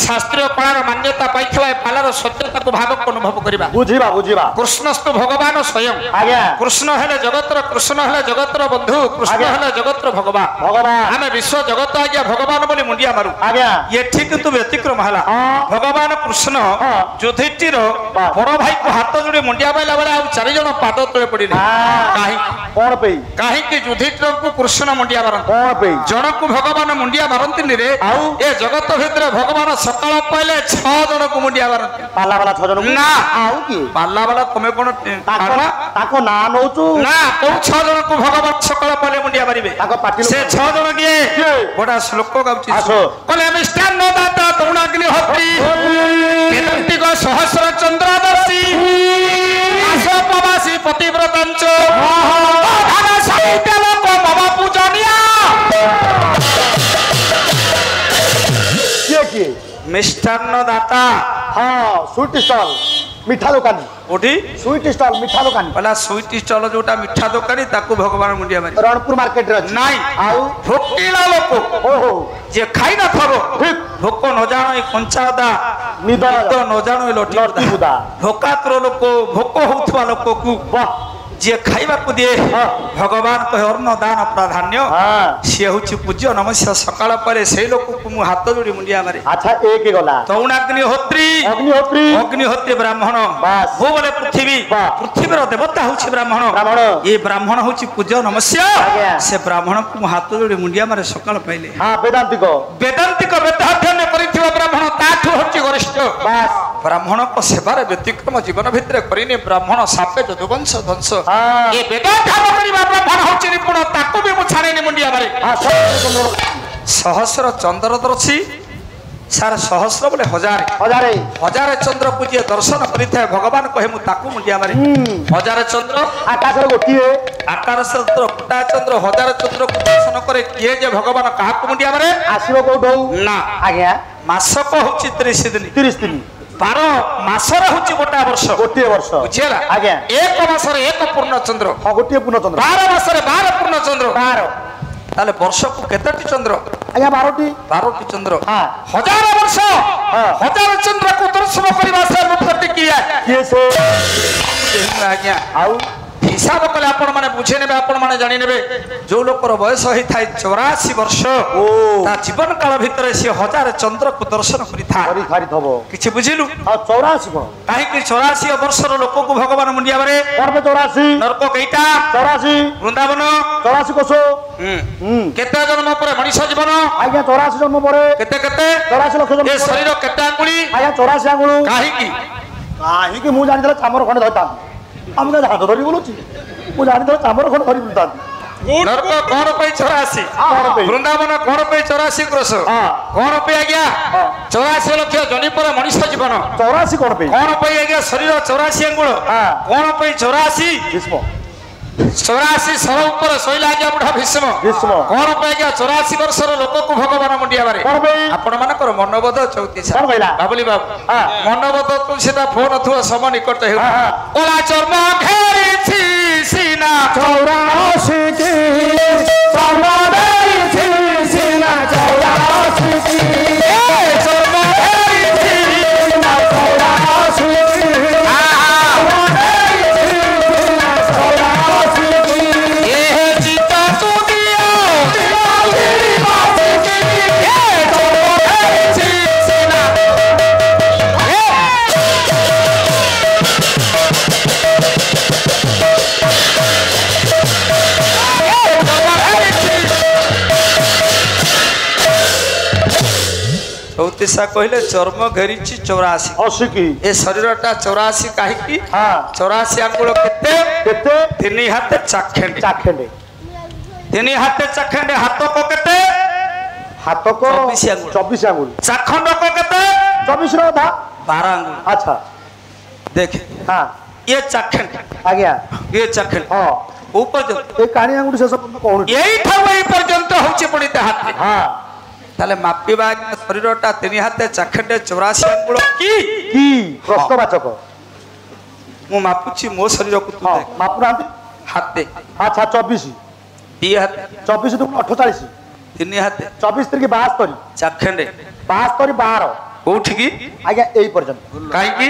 ଶାସ୍ତ୍ରୀୟ କଳାର ମାନ୍ୟତା ପାଇଥିବା ଏ ପାଲାର ସତ୍ୟତାକୁ ଭାବକୁ ଅନୁଭବ କରିବା ବୁଝିବା ବୁଝିବା କୃଷ୍ଣସ୍ତୁ ଭଗବାନ ସ୍ୱୟଂ ଆଜ୍ଞା କୃଷ୍ଣ ହେଲେ ଜଗତର କୃଷ୍ଣ ହେଲେ ଜଗତର ବନ୍ଧୁ କୃଷ୍ଣ ହେଲେ ଜଗତର ଭଗବାନ ଭଗବାନ ଆମେ ବିଶ୍ୱ ଜଗତ ଆଜ୍ଞା ଭଗବାନ ବୋଲି ମୁଣ୍ଡିଆ ମାରୁ ଆଜ୍ଞା ଏଠି କିନ୍ତୁ ବ୍ୟତିକ୍ରମ ହେଲା ଭଗବାନ କୃଷ୍ଣ ଯୁଧିଷ୍ଠିର ବଡ ଭାଇକୁ ହାତ ଯୋଡି ମୁଣ୍ଡିଆ ମାଇଲା ବେଳେ ଆଉ ଚାରିଜଣ ପାଦ ତଳେ ପଡିଲେ କଣ ପାଇଁ କାହିଁକି ଯୁଧିଷ୍ଠିରଙ୍କୁ କୃଷ୍ଣ ମୁଣ୍ଡିଆ ମାରନ୍ତି କଣ ପାଇଁ ଜଣକୁ ଭଗବାନ ମୁଣ୍ଡିଆ ମାରନ୍ତିନି ରେ ଆଉ ଏ ଜଗତ ଭିତରେ ଭଗବାନ ସକାଳ ପାଇଲେ 6 ଜଣକୁ ମୁଣ୍ଡିଆ ମାରନ୍ତି ପାଲା ବାଲା 6 ଜଣକୁ ନା ଆଉ କି ପାଲା ବାଲା ତମେ କଣ ତାଙ୍କ ନାଁ ନଉଛୁ ନା କୋଉ 6 ଜଣକୁ ଭଗବାନ ସକାଳ ପାଇଲେ ମୁଣ୍ଡିଆ ମାରିବେ ତାଙ୍କ ପାଟି ସେ 6 ଜଣ କିଏ ଗୋଟା ଶ୍ଲୋକ ଗାଉଛି କହିଲେ ମିଷ୍ଟାନ୍ନ ଦାତା ତରୁଣାଗ୍ନି ହତ୍ରୀ କେଦାନ୍ତିକ ସହସ୍ର ଚନ୍ଦ୍ରଦର୍ଶୀ ଆସପବାସୀ ପତିବ୍ରତାଞ୍ଚ ଧାନ ସାହିତ୍ୟ ଲୋକ ମମ ପୂଜନିଆ କିଏ ମିଷ୍ଟାନ୍ନ ଦାତା ସୁଇଟ ଷ୍ଟଲ ମିଠା ଦୋକାନୀ କୋଠି ସୁଇଟ ଷ୍ଟଲ ମିଠା ଦୋକାନୀ କହିଲା ସୁଇଟ ଷ୍ଟଲ ଯୋଉଟା ମିଠା ଦୋକାନୀ ତାକୁ ଭଗବାନ ମୁଣ୍ଡିଆ ମାରି ରଣପୁର ମାର୍କେଟ ରେ ଅଛି ନାଇଁ ଆଉ ଭୋକିଲା ଲୋକ ଓହୋ ଯିଏ ଖାଇ ନଥିବ ଠିକ ଭୋକ ନ ଜାଣ ଏ କଞ୍ଚା ଅଦା ନିଦ ନ ଜାଣ ଏ ଲଟି ବୁଦା ଭୋକାତୁର ଲୋକ ଭୋକ ହଉଥିବା ଲୋକକୁ ଯିଏ ଖାଇବାକୁ ଦିଏ ଭଗବାନ କହେ ଅନ୍ନ ଦାନ ପ୍ରାଧାନ୍ୟ ସିଏ ହଉଛି ପୂଜ୍ୟ ନମସ୍ୟ ସକାଳ ପରେ ସେଇ ଲୋକକୁ ମୁଁ ହାତ ଯୋଡି ମୁଣ୍ଡିଆ ମାରେ ଆଚ୍ଛା ଏକ ଗଲା ତରୁଣାଗ୍ନିହୋତ୍ରୀ ଅଗ୍ନିହୋତ୍ରୀ ବ୍ରାହ୍ମଣ ଭୂ ବୋଲେ ପୃଥିବୀ ପୃଥିବୀର ଦେବତା ହଉଛି ବ୍ରାହ୍ମଣ ଏ ବ୍ରାହ୍ମଣ ହଉଛି ପୂଜ୍ୟ ନମସ୍ୟ ସେ ବ୍ରାହ୍ମଣକୁ ମୁଁ ହାତ ଯୋଡି ମୁଣ୍ଡିଆ ମାରେ ସକାଳ ପାଇଲେ ବେଦାନ୍ତିକ ବେଦାଧ୍ୟୟନ କରିଥିବା ବ୍ରାହ୍ମଣ ତାଠୁ ହଉଛି ଗରିଷ୍ଠ ବ୍ରାହ୍ମଣଙ୍କ ସେବାରେ ବ୍ୟତିକ୍ରମ ଜୀବନ ଭିତରେ କରିନି ବ୍ରାହ୍ମଣ ସାପେ ଯଦୁବଂଶ ଧ୍ୱଂସ ଏ ବେଦାଧ୍ୟୟନ କରିବା ବ୍ରାହ୍ମଣ ହଉଛି ନିପୁଣ ତାକୁ ବି ମୁଁ ଛାଡ଼ିନି ମୁଣ୍ଡିଆ ମାରେ ସହସ୍ର ଚନ୍ଦ୍ରଦର୍ଶୀ ସାର ସହସ୍ର ବୋଲେ ହଜାରେ ଚନ୍ଦ୍ରକୁ ଯିଏ ଦର୍ଶନ କରିଥାଏ ଭଗବାନ କହେ ମୁଁ ତାକୁ ମୁଣ୍ଡିଆ ମାରେ ହଜାରେ ଚନ୍ଦ୍ର ଆକାଶରେ ଗୋଟିଏ ଫୁଟା ଚନ୍ଦ୍ର ହଜାରେ ଚନ୍ଦ୍ରକୁ ଦର୍ଶନ କରେ କିଏ ଯେ ଭଗବାନ କାହାକୁ ମୁଣ୍ଡିଆ ମାରେ ଆସିବ କୋଉଠୁ ନା ଆଜ୍ଞା ମାସକ ହଉଛି 30 ଦିନ 12 ମାସରେ ହଉଛି ଗୋଟିଏ ବର୍ଷ ବୁଝିଲା ଆଜ୍ଞା ଏକ ମାସରେ ଏକ ପୂର୍ଣ୍ଣ ଚନ୍ଦ୍ର ଗୋଟିଏ ପୂର୍ଣ୍ଣ ଚନ୍ଦ୍ର 12 ମାସରେ 12 ପୂର୍ଣ୍ଣ ଚନ୍ଦ୍ର ତାହେଲେ ବର୍ଷକୁ କେତେଟି ଚନ୍ଦ୍ର ଆଜ୍ଞା 12ଟି ଚନ୍ଦ୍ର ହଜାର ବର୍ଷ ହଜାର ଚନ୍ଦ୍ରକୁ ଦର୍ଶନ କରିବା ସେ ମୁକ୍ତଟି କିଏ ସେ ଆଜ୍ଞା ଆଉ हिसाब कले आपण माने बुझे नेबे आपण माने जानि नेबे जो लोकर बयस होई थाए 84 वर्ष ता जीवन काल भितर से हजार चंद्र को दर्शन करि था करी खारी थबो किछि बुझिलु आ 84 को काहे कि 84 वर्ष रो लोक को भगवान मुंडिया बारे करबे 84 नरक कईटा 84 वृंदावन 84 कोसो केते जन्म पर मनीष जीवन आज्ञा 84 जन्म परे केते केते 84 लक्ष जन्म ए शरीर केते अंगुली आज्ञा 84 आंगुल काहे कि काहे कि मु जानि चामर खंड धरता हमके हाथ धरि बोलुची मु जानि चामर खंड धरि बोलता नरक कौन पे 84 वृंदावन कौन पे 84 वर्ष कौन पे आज्ञा 84 लक्ष जनी पर मनीष जीवन 84 कोन पे कौन पे आज्ञा शरीर 84 अंगुल कौन पे 84 भीष्म 84 सर ऊपर शैला आज्ञा बुढ़ा भीष्म भीष्म कौन पे आज्ञा 84 वर्ष लोक को भगवान मुंडिया बारे कोन पे आपण मानकर मनोबोध 34 कोन कहला बाबुली बाबू मनोबोध तू सेटा फोन अथवा सम निकट हे ओला चर्म घेरिछि सीना 84 की समादई थी सीना 84 की चर्म घेरिछि सीना 84 ए जीता तू दियो तेरी बात की ए चर्म घेरिछि सीना चौतीसा कहले चर्म घेरिछि 84 80 की ए शरीरटा 84 काहे की हां 84 अंगुल केते केते तिनी हाथ चाखेंडे चाखेंडे तिनी हाथ चाखेंडे हाथ को केते हाथ को 24 आंगुल 24 आंगुल चाखंड को केते 24 रो था 12 अंगुल अच्छा देख हां ये चाखेंड आज्ञा ये चाखेंड हां ऊपर जो ए कहानी आंगुल शेष पर्यंत कोन यही ठाव ए पर्यंत होची पड़िते हाथ हां ताले मापिबा शरीरटा तिनी हाथ चाखेंडे 84 अंगुल की प्रश्नवाचक मु मापुची मो शरीर को तू हां देख मापुनांती हाथ दे अच्छा 24 दी हाथ 24 तो 48 तिनी हाथ 24 तरीके 72 चाखेंडे 72 12 कोठी की आज्ञा एई पर्यंत काहे की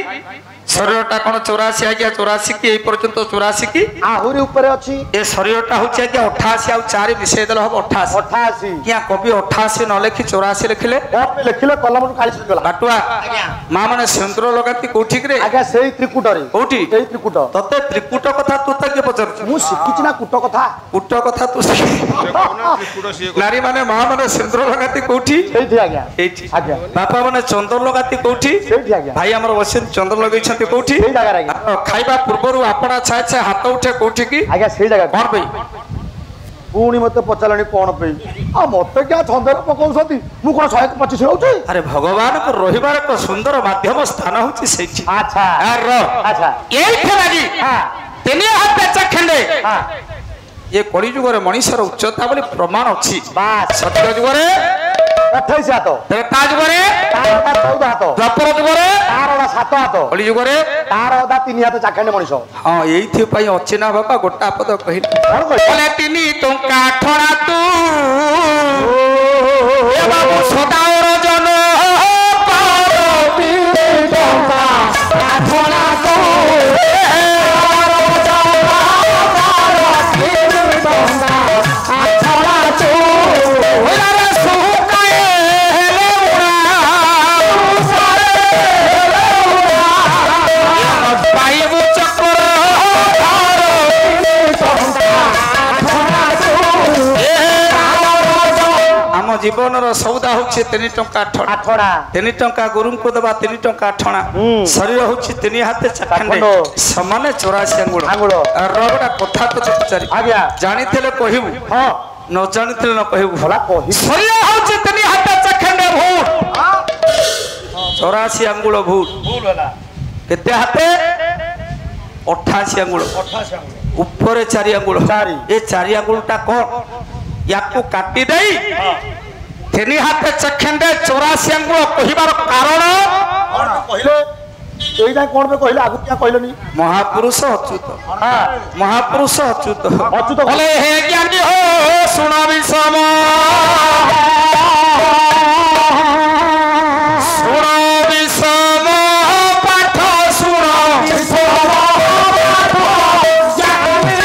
शरीरटा कोन 84 आज्ञा 84 की एई पर्यंत 84 की आहुरी ऊपर अछि ए शरीरटा होची आज्ञा 88 आ 4 मिसेइ देल हो 88 88 किया कवि 88 न लेखि 84 लिखिले कप लिखिले कलम खाली सुगला बाटुआ मां माने सिंदूर लगाती कोठी रे आज्ञा सेई त्रिकुट रे कोठी सेई त्रिकुट तते त्रिकुट कथा तू तके पचर मु शिखिछि ना कुट कथा कुट कथा तू नारी माने मां माने सिंदूर लगाती कोठी सेई थी आज्ञा एठी आज्ञा बापा माने चंदन लगाती कोठी सेई थी आज्ञा भाई हमर वसिन चंदन लगै छथि कोठी सेई जगह रे आज्ञा खाइबा पूर्वरु आपणा छाय छाय हाथ उठे कोठी की आज्ञा सेई जगह कोन पई पुणी मते पचारणी कोन पे आ मते क्या छंदर पकौसती मु कोन 125 रहउछि अरे भगवान को रहिबार एक सुंदर माध्यम स्थान होची सेठी अच्छा आर अच्छा एई लागी हां तिनी हाथ चाखेंडे हां ये कली जुगर मनीषर उच्चता बोली प्रमाण अछि बस सत्य जुगरे 28 हाथ त्रेता जुगरे तार 14 हाथ द्वापर जुगरे तार 7 हाथ कली जुगरे तार 3 हाथ चाखेंडे मनीष हां एइथि पई अछि ना बाबा गोटा पद कहिल कोन कहि बोले तिनी टंका ठणा तू ए बाबू सदावर जन जीवन सौदा होछि 3 टंका आठड़ा 3 टंका गुरु को दबा 3 टंका आठणा शरीर होछि 3 हाथ चाखंडे समान 84 अंगुल आंगुल रगड़ा कथा तो पचारि आज्ञा जानिथिले कहिबु हां न जानिथिले न कहिबु भला कहि शरीर होछि 3 हाथ चाखंडे भूत 84 अंगुल भूत भूल होला केते हाथे 88 अंगुल 88 अंगुल ऊपर 4 अंगुल चारि ए 4 अंगुलटा कोन याको काटी देई तेनी हाथ चखेंडे 84 अंगुल कहिबार कारण कोन कहिले एइटा कोन पे कहिले आगु क्या कहलनी महापुरुष अच्युत हां महापुरुष अच्युत अच्युत बोले हे ज्ञानी हो सुनो विषम सुनो विषम पाठ सुनो ज्ञानी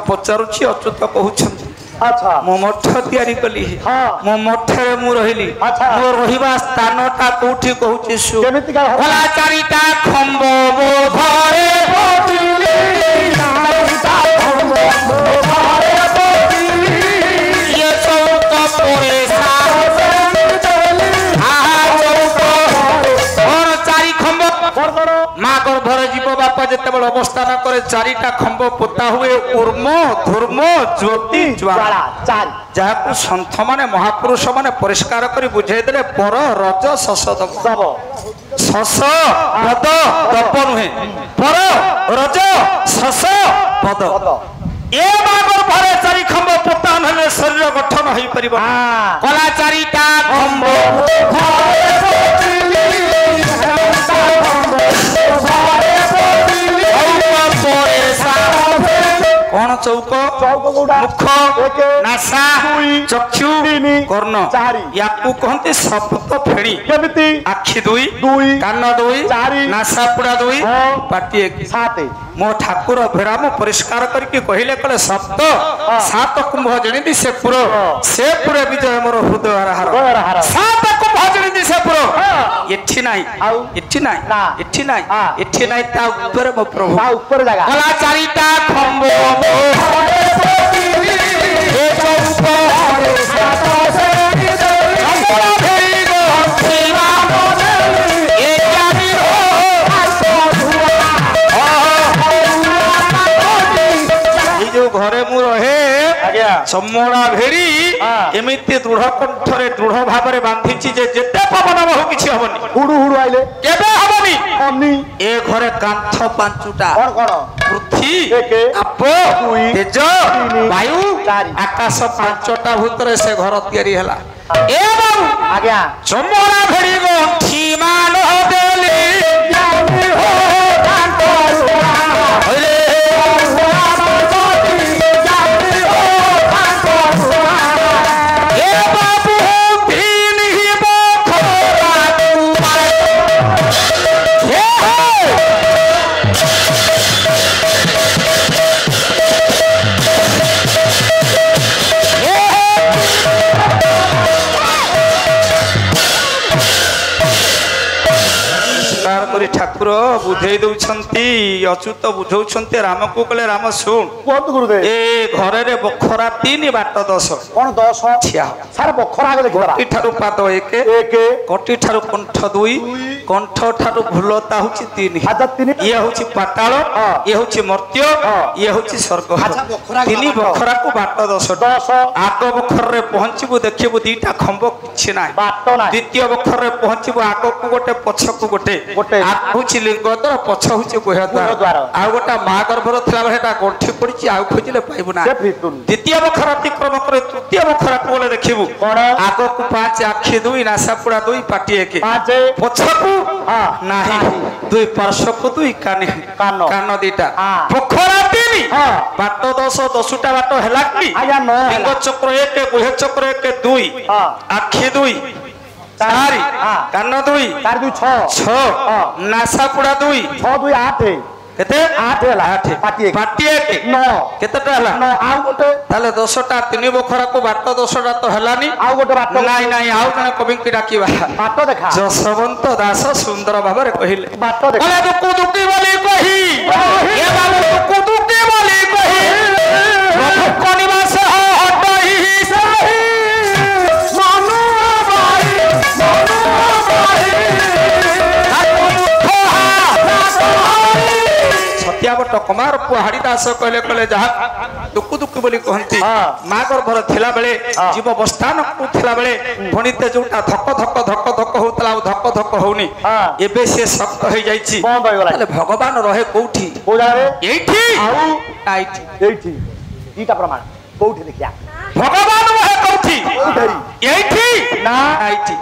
ପଚାରୁଛି ଅଚ୍ୟୁତ କହୁଛନ୍ତି ଆଚ୍ଛା ମୁଁ ମଠ ତିଆରି କଲି ହଁ। ମୁଁ ମଠରେ ମୁଁ ରହିଲି ଆଚ୍ଛା। ମୋ ରହିବା ସ୍ଥାନଟା କୋଉଠି କହୁଛି ଶୁ କେମିତିକା ଘର? କଲା ଚାରିଟା ଖମ୍ବ ମୋ ଘରେ ପଡ଼ିଲି, ଚାରିଟା ଖମ୍ବ ମୋ ଘରେ ପଡ଼ିଲି, ଇଏ ଚୌକ ପରେ ଚାରି ଖମ୍ବ ମା ଗର୍ଭରେ ଜୀବ ବାପା ଯେତେବେଳେ ଅବସ୍ଥାନ କରେ ଚାରିଟା ଖମ୍ବ ପୋତା ହୁଏ ଉର୍ମ ଧୂର୍ମ ଜ୍ୟୋତି ଜ୍ୱାଳା ଯାହାକୁ ସନ୍ଥ ମାନେ ମହାପୁରୁଷ ମାନେ ପରିଷ୍କାର କରି ବୁଝେଇ ଦେଲେ ପର ରଜ ଶସ ଦବ ଶସ ପଦ ଦପ ନୁହେଁ ପର ରଜ ଶସ ପଦ ଏ ମା ଗର୍ଭରେ ଚାରି ଖମ୍ବ ପୋତା ନହେଲେ ଶରୀର ଗଠନ ହେଇପାରିବ କଲା ଚାରିଟା ଖମ୍ବ କଣ ଚୌକ ମୁଖ ନାସା ଚକ୍ଷୁ କର୍ଣ୍ଣ ୟାକୁ କହନ୍ତି ସପ୍ତ ଫେଣି କେମିତି ଆଖି ଦୁଇ କାନ ଦୁଇ ନାସା ପୁଡା ଦୁଇ ପାଟି ଏକ ମୋ ଠାକୁର ଭେରାମ ପରିଷ୍କାର କରିକି କହିଲେ କଲେ ସପ୍ତ ସାତ କୁମ୍ଭ ଜଣିନ୍ତି ସେ ପୁର ସେ ପୁର ବିଜୟ ମୋର ହୃଦୟ ହାର ସାତ କୁମ୍ଭ ଜଣିନ୍ତି ସେ ପୁର ଏଠି ନାହିଁ ଏଠି ନାହିଁ ଏଠି ନାହିଁ ଏଠି ନାହିଁ ତା ଉପରେ ମୋ ପ୍ରଭୁ କଲା ଚାରିଟା ଖମ୍ବ ଘରେ ମୁଁ ରହେ ଚମଡ଼ା ଭେରି ଏମିତି ଦୃଢ କଣ୍ଠରେ ଦୃଢ ଭାବରେ ବାନ୍ଧିଛି ଯେ ଯେତେ ପବନ ବହୁ କିଛି ହବନି ହୁଡୁ ହୁଡୁ ଆଇଲେ କେବେ ହବନି ଏ ଘରେ କାନ୍ଥ ପାଞ୍ଚଟା ପୃଥ୍ୱୀ ଆପ ତେଜ ବାୟୁ ଆକାଶ ପାଞ୍ଚଟା ଭିତରେ ସେ ଘର ତିଆରି ହେଲା ଏବଂ ଚମଡ଼ା ଭେରି ଗଣ୍ଠି ମାନ ଦେଲି ଠାକୁର ବୁଝେଇ ଦଉଛନ୍ତି ଅଚ୍ୟୁତ ବୁଝଉଛନ୍ତି ରାମକୁ କହିଲେ ରାମ ଶୁଣ ଏ ଘରରେ ବଖରା 3 ବାଟ 10 କଣ 10 ସାର ବଖରା ଆଗ ଦେଖିବା କଟି ଠାରୁ ପାଦ 1 କଟି ଠାରୁ କଣ୍ଠ 2 କଣ୍ଠ ଠାରୁ ଭୁଲତା ହଉଛି 3 ଇଏ ହଉଛି ପାତାଳ ଇଏ ହଉଛି ମର୍ତ୍ତ୍ୟ ଇଏ ହଉଛି ସ୍ୱର୍ଗ 3 ବଖରାକୁ ବାଟ 10 ଆଗ ବଖରରେ ପହଞ୍ଚିବୁ ଦେଖିବୁ ଦିଟା ଖମ୍ବ କିଛି ନାହିଁ ଦ୍ୱିତୀୟ ବଖରରେ ପହଞ୍ଚିବୁ ଆଗକୁ ଗୋଟେ ପଛକୁ ଗୋଟେ ହଉଛି ଲିଙ୍ଗଦ୍ୱାର ପଛ ହଉଛି ଗୁହ୍ୟଦ୍ୱାର ଆଉ ଗୋଟେ ମା ଗର୍ଭର ଥିଲାବେଳେ ସେଟା ଗଣ୍ଠି ପଡିଛି ଆଉ ଖୋଜିଲେ ପାଇବୁ ନା ଦ୍ୱିତୀୟ ବଖରା ଅତିକ୍ରମ କରି ତୃତୀୟ ବଖରାକୁ ଗଲେ ଦେଖିବୁ ଆଗକୁ 5 ଆଖି 2 ନାସା ପୁଡା 2 ପାଟି 1 ପଛକୁ ନାହିଁ 2 ପାର୍ଶ୍ୱକୁ 2 କାନ 2ଟା ବଖରା 3 ବାଟ 10ଟା ବାଟ ହେଲା କି ଲିଙ୍ଗ ଚକ୍ର 1 ଗୁହ୍ୟ ଚକ୍ର 1 2 ଆଖି 2 4 କାନ 2 6 ନାସା ପୁଡା 2 6 2 8 କେତେ 8 ହେଲା 8 ପାଟି 1 9 କେତେଟା ହେଲା 9 ଆଉ ଗୋଟେ ତାହେଲେ 10ଟା 3 ବଖରାକୁ ବାଟ 10ଟା ତ ହେଲାନି ଆଉ ଗୋଟେ ବାଟ ନାଇଁ ଆଉ ଜଣେ କବିଙ୍କୁ ଡାକିବା ବାଟ ଦେଖା ଯଶବନ୍ତ ଦାସ ସୁନ୍ଦର ଭାବରେ କହିଲେ ବାଟ ଦେଖା କହିଲେ ଦୁକୁ ଦୁକି ବୋଲି କହି ଏ ବାବୁ ଦୁକୁ ଦୁକି ବୋଲି କହି ପ୍ରଭୁ ନିବାସ ହଟଇ ସହି ମନୁ ବାଇ ସତ୍ୟାବଟ କୁମାର ପୁଅ ହାଡ଼ିଦାସ କହିଲେ ଯାହା ଦୁକୁ ଦୁକୁ ବୋଲି କହନ୍ତି ମା ଗର୍ଭର ଥିଲା ବେଳେ ଜୀବ ଅବସ୍ଥାନ କରୁଥିଲା ବେଳେ ଭଣିତେ ଯୋଉଟା ଧକ ଧକ ହଉଥିଲା ଆଉ ଧକ ହଉନି ଏବେ ସେ ଶକ୍ତ ହେଇଯାଇଛି ତାହେଲେ ଭଗବାନ ରହେ କୋଉଠି ଏଇଠି ଏଇଠି ଦିଟା ପ୍ରମାଣ କୋଉଠି ଦେଖିଆ ଭଗବାନ ରହେ କୋଉଠି ଏଇଠି ନା ଏଇଠି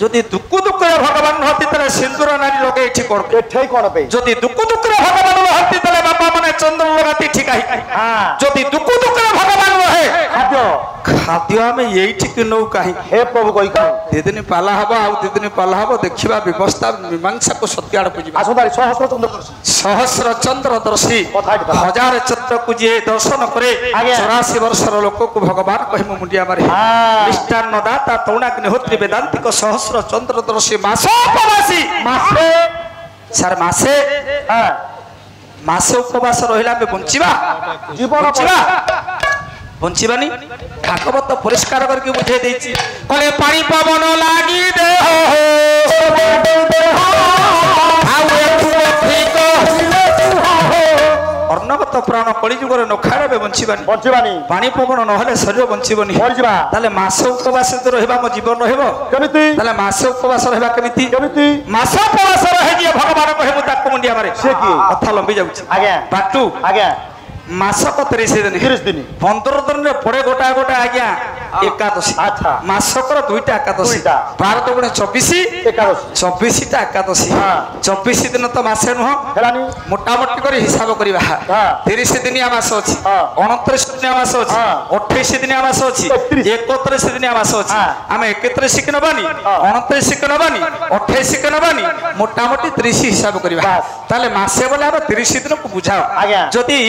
যদি দুঃখ দুঃখরে ভগবান হতি তাহলে সিন্দুর নারী লোকে এটি করবে এঠাই করবে যদি দুঃখ দুঃখরে ভগবান হতি তাহলে বাবা মানে চন্দ্র লগাতি ঠিকাই যদি দুঃখ দুঃখরে ভগবান রহে খাদ্য আমি এইঠিকি নৌ কাহি হে প্রভু কই কাহি দিদিন পালা হব আউ দিদিন পালা হব দেখিবা ব্যবস্থা মীমাংসাকু সত্যাড় বুঝিবা আসো তারি সহস্র চন্দ্র দর্শী হাজার को जी दर्शन करे आज्ञा। 84 वर्षर लोक को भगवान कहि मु मुंडिया मारे हाँ। मिष्टान्न दाता तौणाग्निहोत्री वेदांतिक सहस्र चंद्रदर्शी मासोपवासी मासे सर मासे हाँ मासे उपवास रहिला बे बंचिबा जीवन बंचिबा बंचिबानी भागवत परिष्कार करके बुझे देछि कले पानी पवन लागी दे अर्णवत प्राण कलिजुगर नखारे बे बंचिबानी बंचिबानी पानी पवन नहले शरीर बंचिबनी मरिजिबा ताले मास उपवास तो रहिबा मो जीवन रहबो केमिति ताले मास उपवास रहिबा केमिति केमिति मास उपवास रहे जे भगवान कहे मु ताको मुंडिया मारे से की कथा लंबी जाउछि आज्ञा बाटू आज्ञा मासक 30 दिन 30 दिन 15 दिन रे पड़े गोटा गोटा आज्ञा एकादशी अच्छा मासकर दुईटा एकादशी दुईटा। 12 तो गुणे 24 एकादशी 24 टा एकादशी हाँ। 24 दिन तो मासे नुह हेलानी मोटामोटी कर हिसाब करवा हाँ। 30 दिनिया मास अछि हाँ। 29 दिनिया मास अछि हाँ। 28 दिनिया मास अछि 31 दिनिया मास अछि हाँ। आमे 31 के नबानी हाँ। 29 के नबानी 28 के नबानी मोटामोटी 30 हिसाब करवा बास। ताले मासे बोले हम 30 दिन को बुझाओ आज्ञा। जदि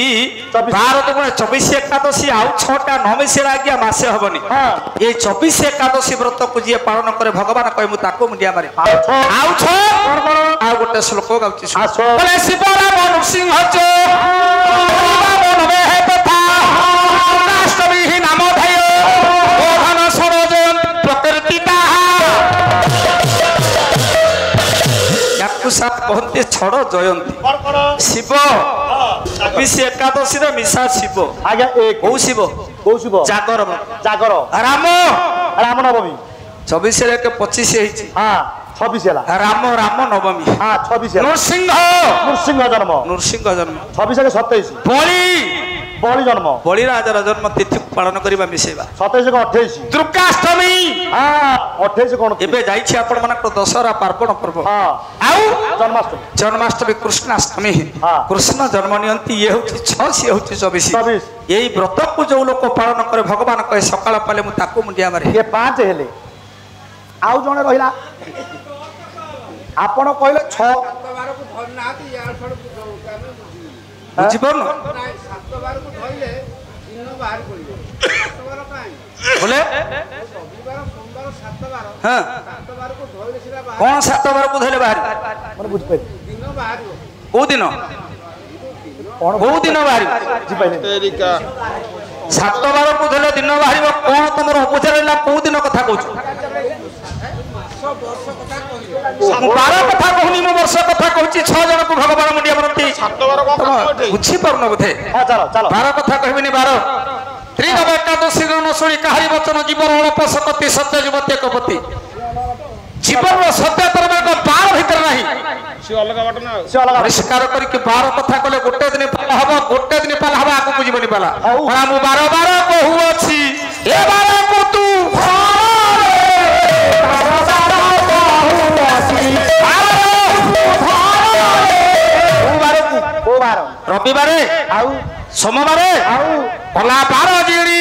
24 12 तो गुणे 24 एकादशी आउ 6टा 9 मिसे आज्ञा मासे हबनी हाँ ये 24 एकादशी व्रत को जी पालन करे भगवान कहे मु ताको मुंडिया मारे आछो आउ छ आ गोटे श्लोक गाउछि आछो बोले शिव राम नृसिंह चो नवे हे तथा राष्ट्रवी नाम धय ओधन सरोज प्रकृतिता याकु सा कहते छड़ जयंती शिव 24 एकादशी रे मिसा शिव आज्ञा एक ओ शिव को शिव जागर जागर राम राम नवमी 24 रे के 25 हेछि हाँ 26 ହେଲା राम राम नवमी हाँ 26 ହେଲା नृसिंह नृसिंह जन्म नृसिंह जन्म 26 के 27 बलि बलि जन्म बलि राजार जन्म तिथि पालन करबा मिसेबा 27 के 28 दुर्गाष्टमी हाँ 28 कौन एबे जाइछि आपण मानक दशहरा पार्वण पर्व हाँ आउ जन्माष्टमी जन्माष्टमी कृष्णाष्टमी हाँ। कृष्ण जन्म नियंती ये होछि 6 से होछि 24 24 यही व्रत को जो लोक पालन करे भगवान कहे सकाळ पाले मु ताको मुंडिया मारे ये 5 हेले आउ जणे रहिला आपण कहले 6 बुझि परनु बोले हां कौन 7 बार को धले बाहर माने बुझ पाइ को दिन कोन को दिन बाहर बुझि पाइले तेरिका 7 बार को धले दिन बाहर कौन तुमर उपचारला को दिन कथा कहू 12 कथा कहूनी मो वर्ष कथा कहूची 6 जन को भगवान मुंडिया मरती 7 ବାର କଣ କାମ ଏଠି बुझी परन बोधे हां चलो चलो 12 कथा कहबिनी 12 त्रिनव एकादशी न शुणी काहरी वचन जीवन अणपसकति सत्य जीवते कपति जीवन सत्य तरह 12 भीतर नहीं ସେ ଅଲଗା ବାଟ ନା से अलग परिष्कार करके 12 कथा कले गोटे दिन पाला हबो गोटे दिन पाला हबो आगु बुझिबनी पाला हऊ। हमरा मु 12 कहू अछि ए 12 को तू को बार रविवार आउ सोमवार आउ पला 12 जिणी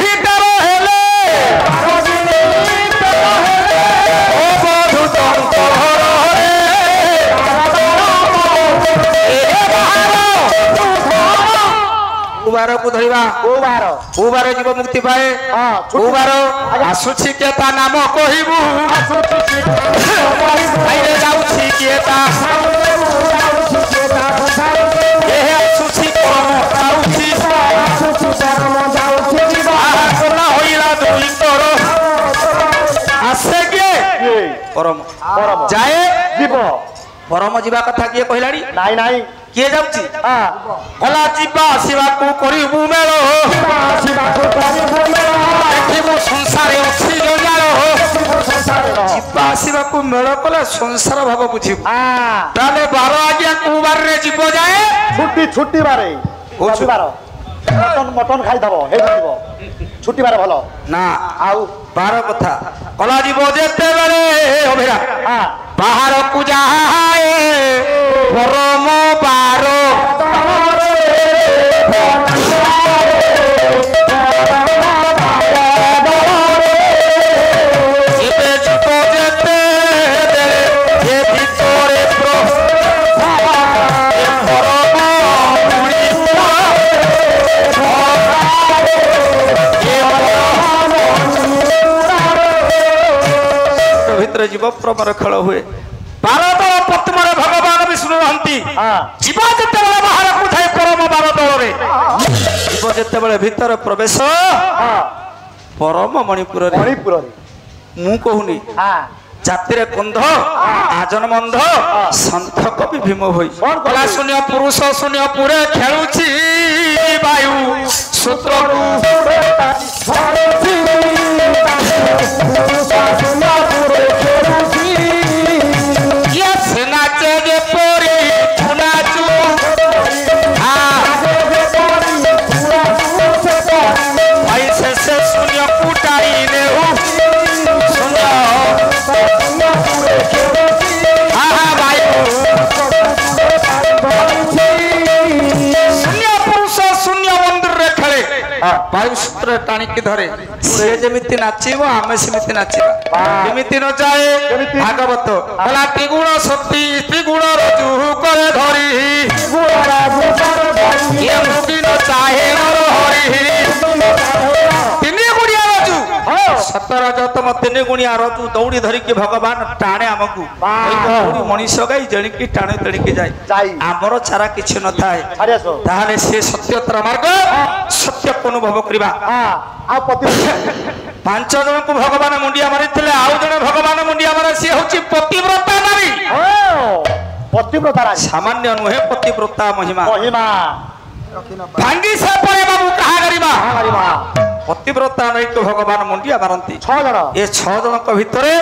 हिटर हेले ओ बधु तंतर रे उबार को धरिबा उबार जीव मुक्ति पाए हाँ, छुट्टी। उबार आसुछि के ता नाम कहिबु आइले जाउछि के ता ए आसुछि कोन जाउछि कोन होइला दुई तोर आसे के परम परम जाए जीव परम जीवा कथा किए कहलाड़ी नाई नाई किए जाउछि हां कला जीवा शिवा को करिबु मेलो देखिबु संसारे अछि जंजाल जीवा शिवा को मेलो कला संसार भाव बुझिबु हां ताले 12 आज्ञा को बार रे जीव जाए छुट्टी छुट्टी बारे रविवार मटन मटन खाई दबो हे जीव छुट्टी बारे भलो ना आउ 12 कथा कला जीव जेते बेले अभिरा हां बाहर को जाए परम बारो एबे जीव जेते ए ভিতরে परम ଭିତରେ ଜୀବ ପ୍ରେମର ଖେଳ ହୁଏ। ବାରଦଳ ପ୍ରତିମରେ ଭଗବାନ ବିଷ୍ଣୁ ରହନ୍ତି। ଜୀବ ଯେତେବେଳେ ବାହାରକୁ ଥାଏ ପରମ ବାରଦଳରେ, ଜୀବ ଯେତେବେଳେ ଭିତରେ ପ୍ରବେଶ ପରମ ମଣିପୁରରେ। ମୁଁ କହୁନି ଜାତିରେ କନ୍ଧ ଆଜନ ବନ୍ଧ ସନ୍ଥ କବି ଭୀମ ହୋଇ କଲା ଶୂନ୍ୟ ପୁରୁଷ ଶୂନ୍ୟ ପୁରେ ଖେଳୁଛି ବାୟୁ ସୂତ୍ରରୁ ନାଚେ ଯେପରି ନାଚୁ ଭାଇ ଶେଷେ ଶୂନ୍ୟ କୁଟାଇ ନେଉ ଶୂନ୍ୟ ବାୟୁ ସୂତ୍ର ଟାଣିକି ଧରେ। ସେ ଯେମିତି ନାଚିବ ଆମେ ସେମିତି ନାଚିବା। କେମିତି ନ ଯାଏ ଭାଗବତ ହେଲା ତ୍ରିଗୁଣ ଶକ୍ତି ତ୍ରିଗୁଣ ରଜୁ করে ଧରି ତିନି ଗୁଣିଆ ରଜୁ ସତର ତମ ତିନି ଗୁଣିଆ ରଜୁ ଦୌଡ଼ି ଧରିକି ଭଗବାନ ଟାଣେ ଆମକୁ। ମଣିଷ ଗାଇ ଜଣିକି ଟାଣେ ତେଣିକି ଯାଏ। ଆମର ଚାରା କିଛି ନଥାଏ। ତାହେଲେ ସେ ସତ୍ୟତର ମାର୍ଗ ସତ୍ୟକୁ ଅନୁଭବ କରିବା। 5 ଜଣଙ୍କୁ ଭଗବାନ ମୁଣ୍ଡିଆ ମାରିଥିଲେ। ଆଉ ଜଣେ ଭଗବାନ ମୁଣ୍ଡିଆ ମାରେ ସିଏ ହଉଛି ପତିବ୍ରତା ନାରୀ। ସାମାନ୍ୟ ନୁହେଁ ପତିବ୍ରତା ମହିମା। ଭାଙ୍ଗି ସେ ପରେ ବାବୁ କାହା କରିବା ପତିବ୍ରତା ନାରୀକୁ ଭଗବାନ ମୁଣ୍ଡିଆ ମାରନ୍ତି। 6 ଜଣ। ଏ 6 ଜଣଙ୍କ ଭିତରେ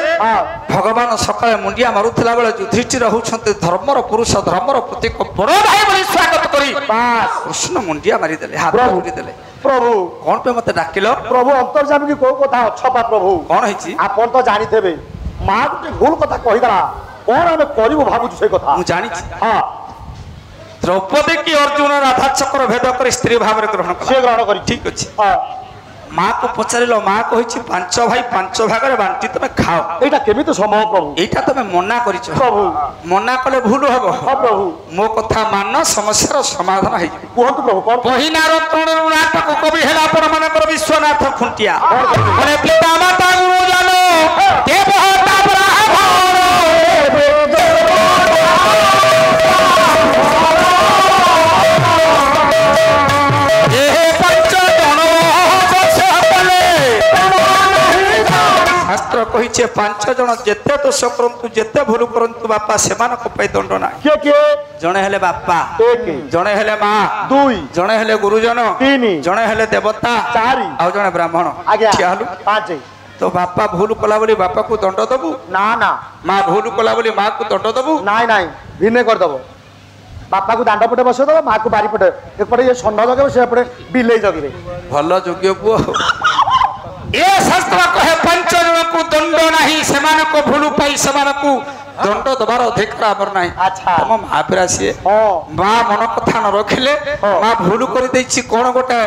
ଭଗବାନ ସକାଳେ ମୁଣ୍ଡିଆ ମାରୁଥିଲା ବେଳେ ଯୁଧିଷ୍ଠିର ହେଉଛନ୍ତି ଧର୍ମର ପୁରୁଷ ଧର୍ମର ପ୍ରତୀକ ବଡ଼ ଭାଇ ବୋଲି ସ୍ୱାଗତ କରି କୃଷ୍ଣ ମୁଣ୍ଡିଆ ମାରିଦେଲେ ହାତ ଯୋଡ଼ିଦେଲେ। ପ୍ରଭୁ କଣ ପାଇଁ ମତେ ଡାକିଲ? ପ୍ରଭୁ ଅନ୍ତର୍ଯାମୀ କି କୋଉ କଥା ଅଛପା ପ୍ରଭୁ କଣ ହେଇଛି? ଆପଣ ତ ଜାଣିଥିବେ ମା ଗୋଟେ ଭୁଲ କଥା କହିଦେଲା। କଣ ଆମେ କରିବୁ ଭାବୁଛୁ ସେ କଥା? ମୁଁ ଜାଣିଛି। ଦ୍ରୌପଦୀ କି ଅର୍ଜୁନ ରାଧା ଚକ୍ର ଭେଦ କରି ସ୍ତ୍ରୀ ଭାବରେ ଗ୍ରହଣ କରି ଠିକ ଅଛି। ମା କୁ ପଚାରିଲ ମା କହିଛି 5 ଭାଇ 5 ଭାଗରେ ବାଣ୍ଟି ତମେ ଖାଅ। ଏଇଟା କେମିତି ସମ୍ଭବ ପ୍ରଭୁ? ଏଇଟା ତମେ ମନା କରିଛ ପ୍ରଭୁ। ମନା କଲେ ଭୁଲ ହବ। ପ୍ରଭୁ ମୋ କଥା ମାନ ସମସ୍ୟାର ସମାଧାନ ହେଇଯିବ। କୁହନ୍ତୁ ପ୍ରଭୁ। କଣ ବହିନାର ନାଟକ କବି ହେଲା ଆପଣ ମାନଙ୍କର ବିଶ୍ୱନାଥ ଖୁଣ୍ଟିଆ। ପିତା ମାତା ଗୁରୁଜନ ଦେବତା शास्त्र कही 5 जन जेते दोष करंतु जेते भूल करंतु बापा सेमानक पई दंड ना। जणे हेले बापा, जणे हेले मां, 2 जणे हेले गुरुजन, 3 जणे हेले देवता, 4 आ जणे ब्राह्मण। आज्ञा 5 तो बापा भूल कला बोली बापा को दंड दबु ना ना। मां भूल कला बोली मां को दंड दबु नाई नाई भिन्ने कर दबो। बापा को दांड पटे बसो दबो मां को बारी पटे एपटे ये षण्ढ जगे से एपटे बिलेई जगिरे भलो जोग्य पुओ। ए शास्त्र कहे 5 जन को दंड नहीं सेमान को भूल पाई सेमान को दंड दबार अधिकार हमर नहीं। अच्छा हम महापुरा सी मां मन कथा न रखिले मां भूल कर देछि कोन गोटे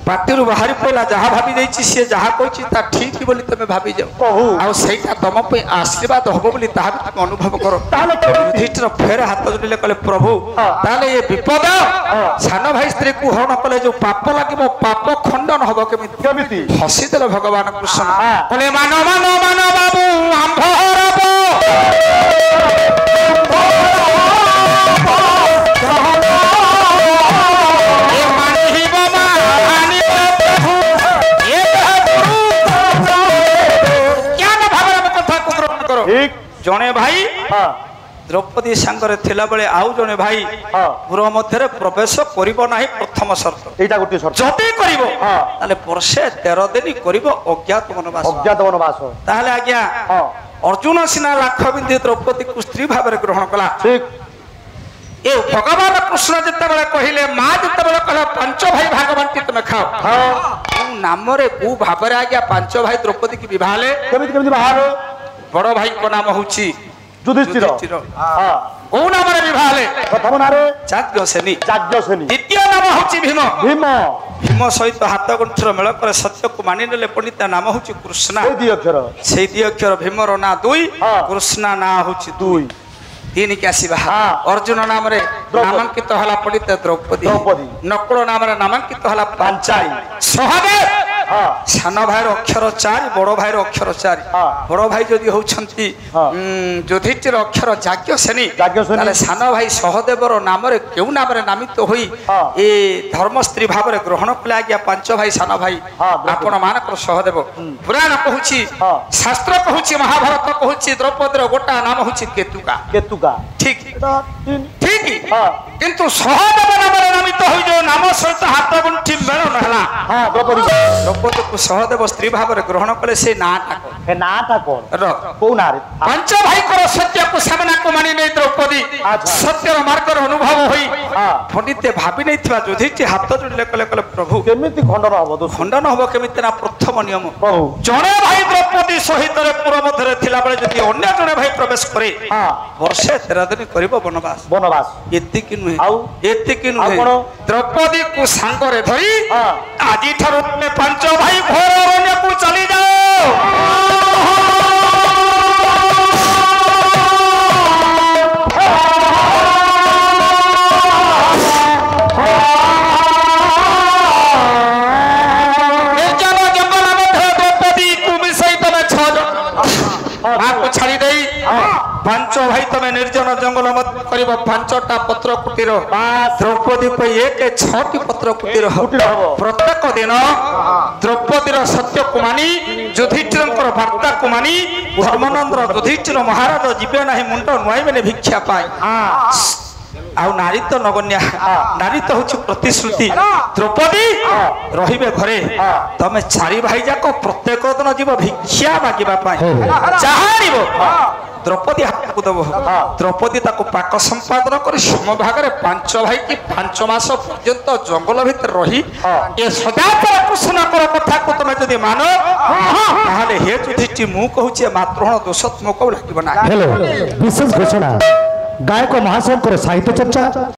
पार्टी बाहरी पड़ा जहाँ भाभी देछि से जहाँ कहिछि ता ठीक बोली तमे भाभी जाओ आ सेटा तम पे आशीर्वाद हबो बोली ताहा तुम अनुभव करो। युधिष्ठिर फेर हाथ जोड़िले कहले प्रभु ताले ये विपद सान भाई स्त्री को हरण कले जो पाप लागिबो पाप खंडन हबो केमिति हसी देले भगवान कृष्ण कहले मानो मानो मानो बाबू आंभ हरबो जने भाई द्रौपदी सांगरे थिला बेले आउ जने भाई गृह मध्य प्रवेश करिवो नाही प्रथम शर्त एटा गोटे शर्त जति करिवो ताले वर्षे 13 दिन करिवो अज्ञात वनवास ताले आज्ञा अर्जुन सिना लाख बिंदी द्रौपदी को स्त्री भाबरे ग्रहण कला ठीक ए भगवान कृष्ण जते बेले कहिले मां जते बेले कहला 5 भाई भाग बांटी तमे खाओ नाम रे को भाबरे आज्ञा 5 भाई द्रौपदी की विवाहले केमिति बाहर बड़ भाई को नाम होची युधिष्ठिर हां ओ नाम रे विवाहले प्रथम नारे जाज्ञसेनी द्वितीय नाम होची भीम भीम सहित हाथ गंठर मेल करे सत्य को मानि नेले पंडित नाम होची कृष्ण से दी अक्षर भीम रो ना 2 कृष्ण ना होची 2 तीन के आसीबा अर्जुन नाम रे नामांकित हला पंडित द्रौपदी नकुल नाम रे नामांकित हला पांचाली सहदेव हाँ। सान भाई अक्षर 4 बड़ भाई अक्षर 4 हाँ। बड़ भाई जदि होउछंती हाँ। युधिष्ठिर अक्षर जाज्ञसेनी जाज्ञसेनी। ताले सान भाई सहदेवर नाम रे केउ नाम रे नामित होई हाँ। ए धर्मस्त्री भाव रे ग्रहण कले आज्ञा पांच भाई सान भाई हाँ, आपण मानकर सहदेव पुराण कहूची हाँ। शास्त्र कहूची महाभारत कहूची द्रौपदीर गोटा नाम होची केतुका केतुका ठीक ठीक हाँ। किंतु सहदेव नाम रे नामित होई जो नाम सहित हाथ गुंठी मेल नहला हाँ द्रौपदी द्रौपदी को सहदेव स्त्री भाव रे ग्रहण कले से नाटा हे नाटा कौन र कौ ना रे पांच भाई को सत्य को सामना को मानी नहीं द्रौपदी अच्छा। सत्य मार्ग अनुभव होई हाँ। पंडित भाबी नहीं थिबा युधिष्ठिर हाथ जोड़ले कले कले प्रभु केमिति खंडन हबो दोष खंडन हबो केमिति ना प्रथम नियम प्रभु जणे भाई द्रौपदी सहित रे पुर मध्य थिला बेले जदि अन्य जणे भाई प्रवेश करे हाँ। वर्षे 13 दिन करिवो वनवास वनवास एतिकी नुहे आउ? एतिकी आउ नुहे कोन? द्रौपदी को सांगरे धरी हाँ। आजी ठारू तुमे पांच भाई घोर अरण्य को चली जाओ निर्जन जंगल मध्य द्रौपदी को मिसई तमे छज को छाड़ी देई पांच भाई तमे निर्जन जंगल मत करिब पांचटा पत्र कुटीर द्रौपदी पे एक 6टी पत्र कुटीर कुटीर हबो। प्रत्येक दिन द्रौपदीर सत्य को मानी युधिष्ठिरंकर वार्ता को मानी धर्मनंदर युधिष्ठिर महाराज जीवे नाही मुंड नुआइबेने भिक्षा पाए आउ नारी तो नगन्या नारी तो होची प्रतिश्रुति द्रौपदी रहिबे घरे तमे चारि भाई जाको प्रत्येक दिन जीव भिक्षा मागिबा पाए चाहानिबो द्रौपदी हाथ को दबो द्रौपदी ताको पाक संपादन कर समभाग रे 5 भाई की 5 मास पर्यंत जंगल भीतर रही ए सदा पर प्रश्न कर कथा को तमे जदी मानो ताहाले हे युधिष्ठिर मु कहूची मात्रहण दोष तुमको लागिबो ना हेलो विशेष घोषणा गायक महाशंकर साहित्य चर्चा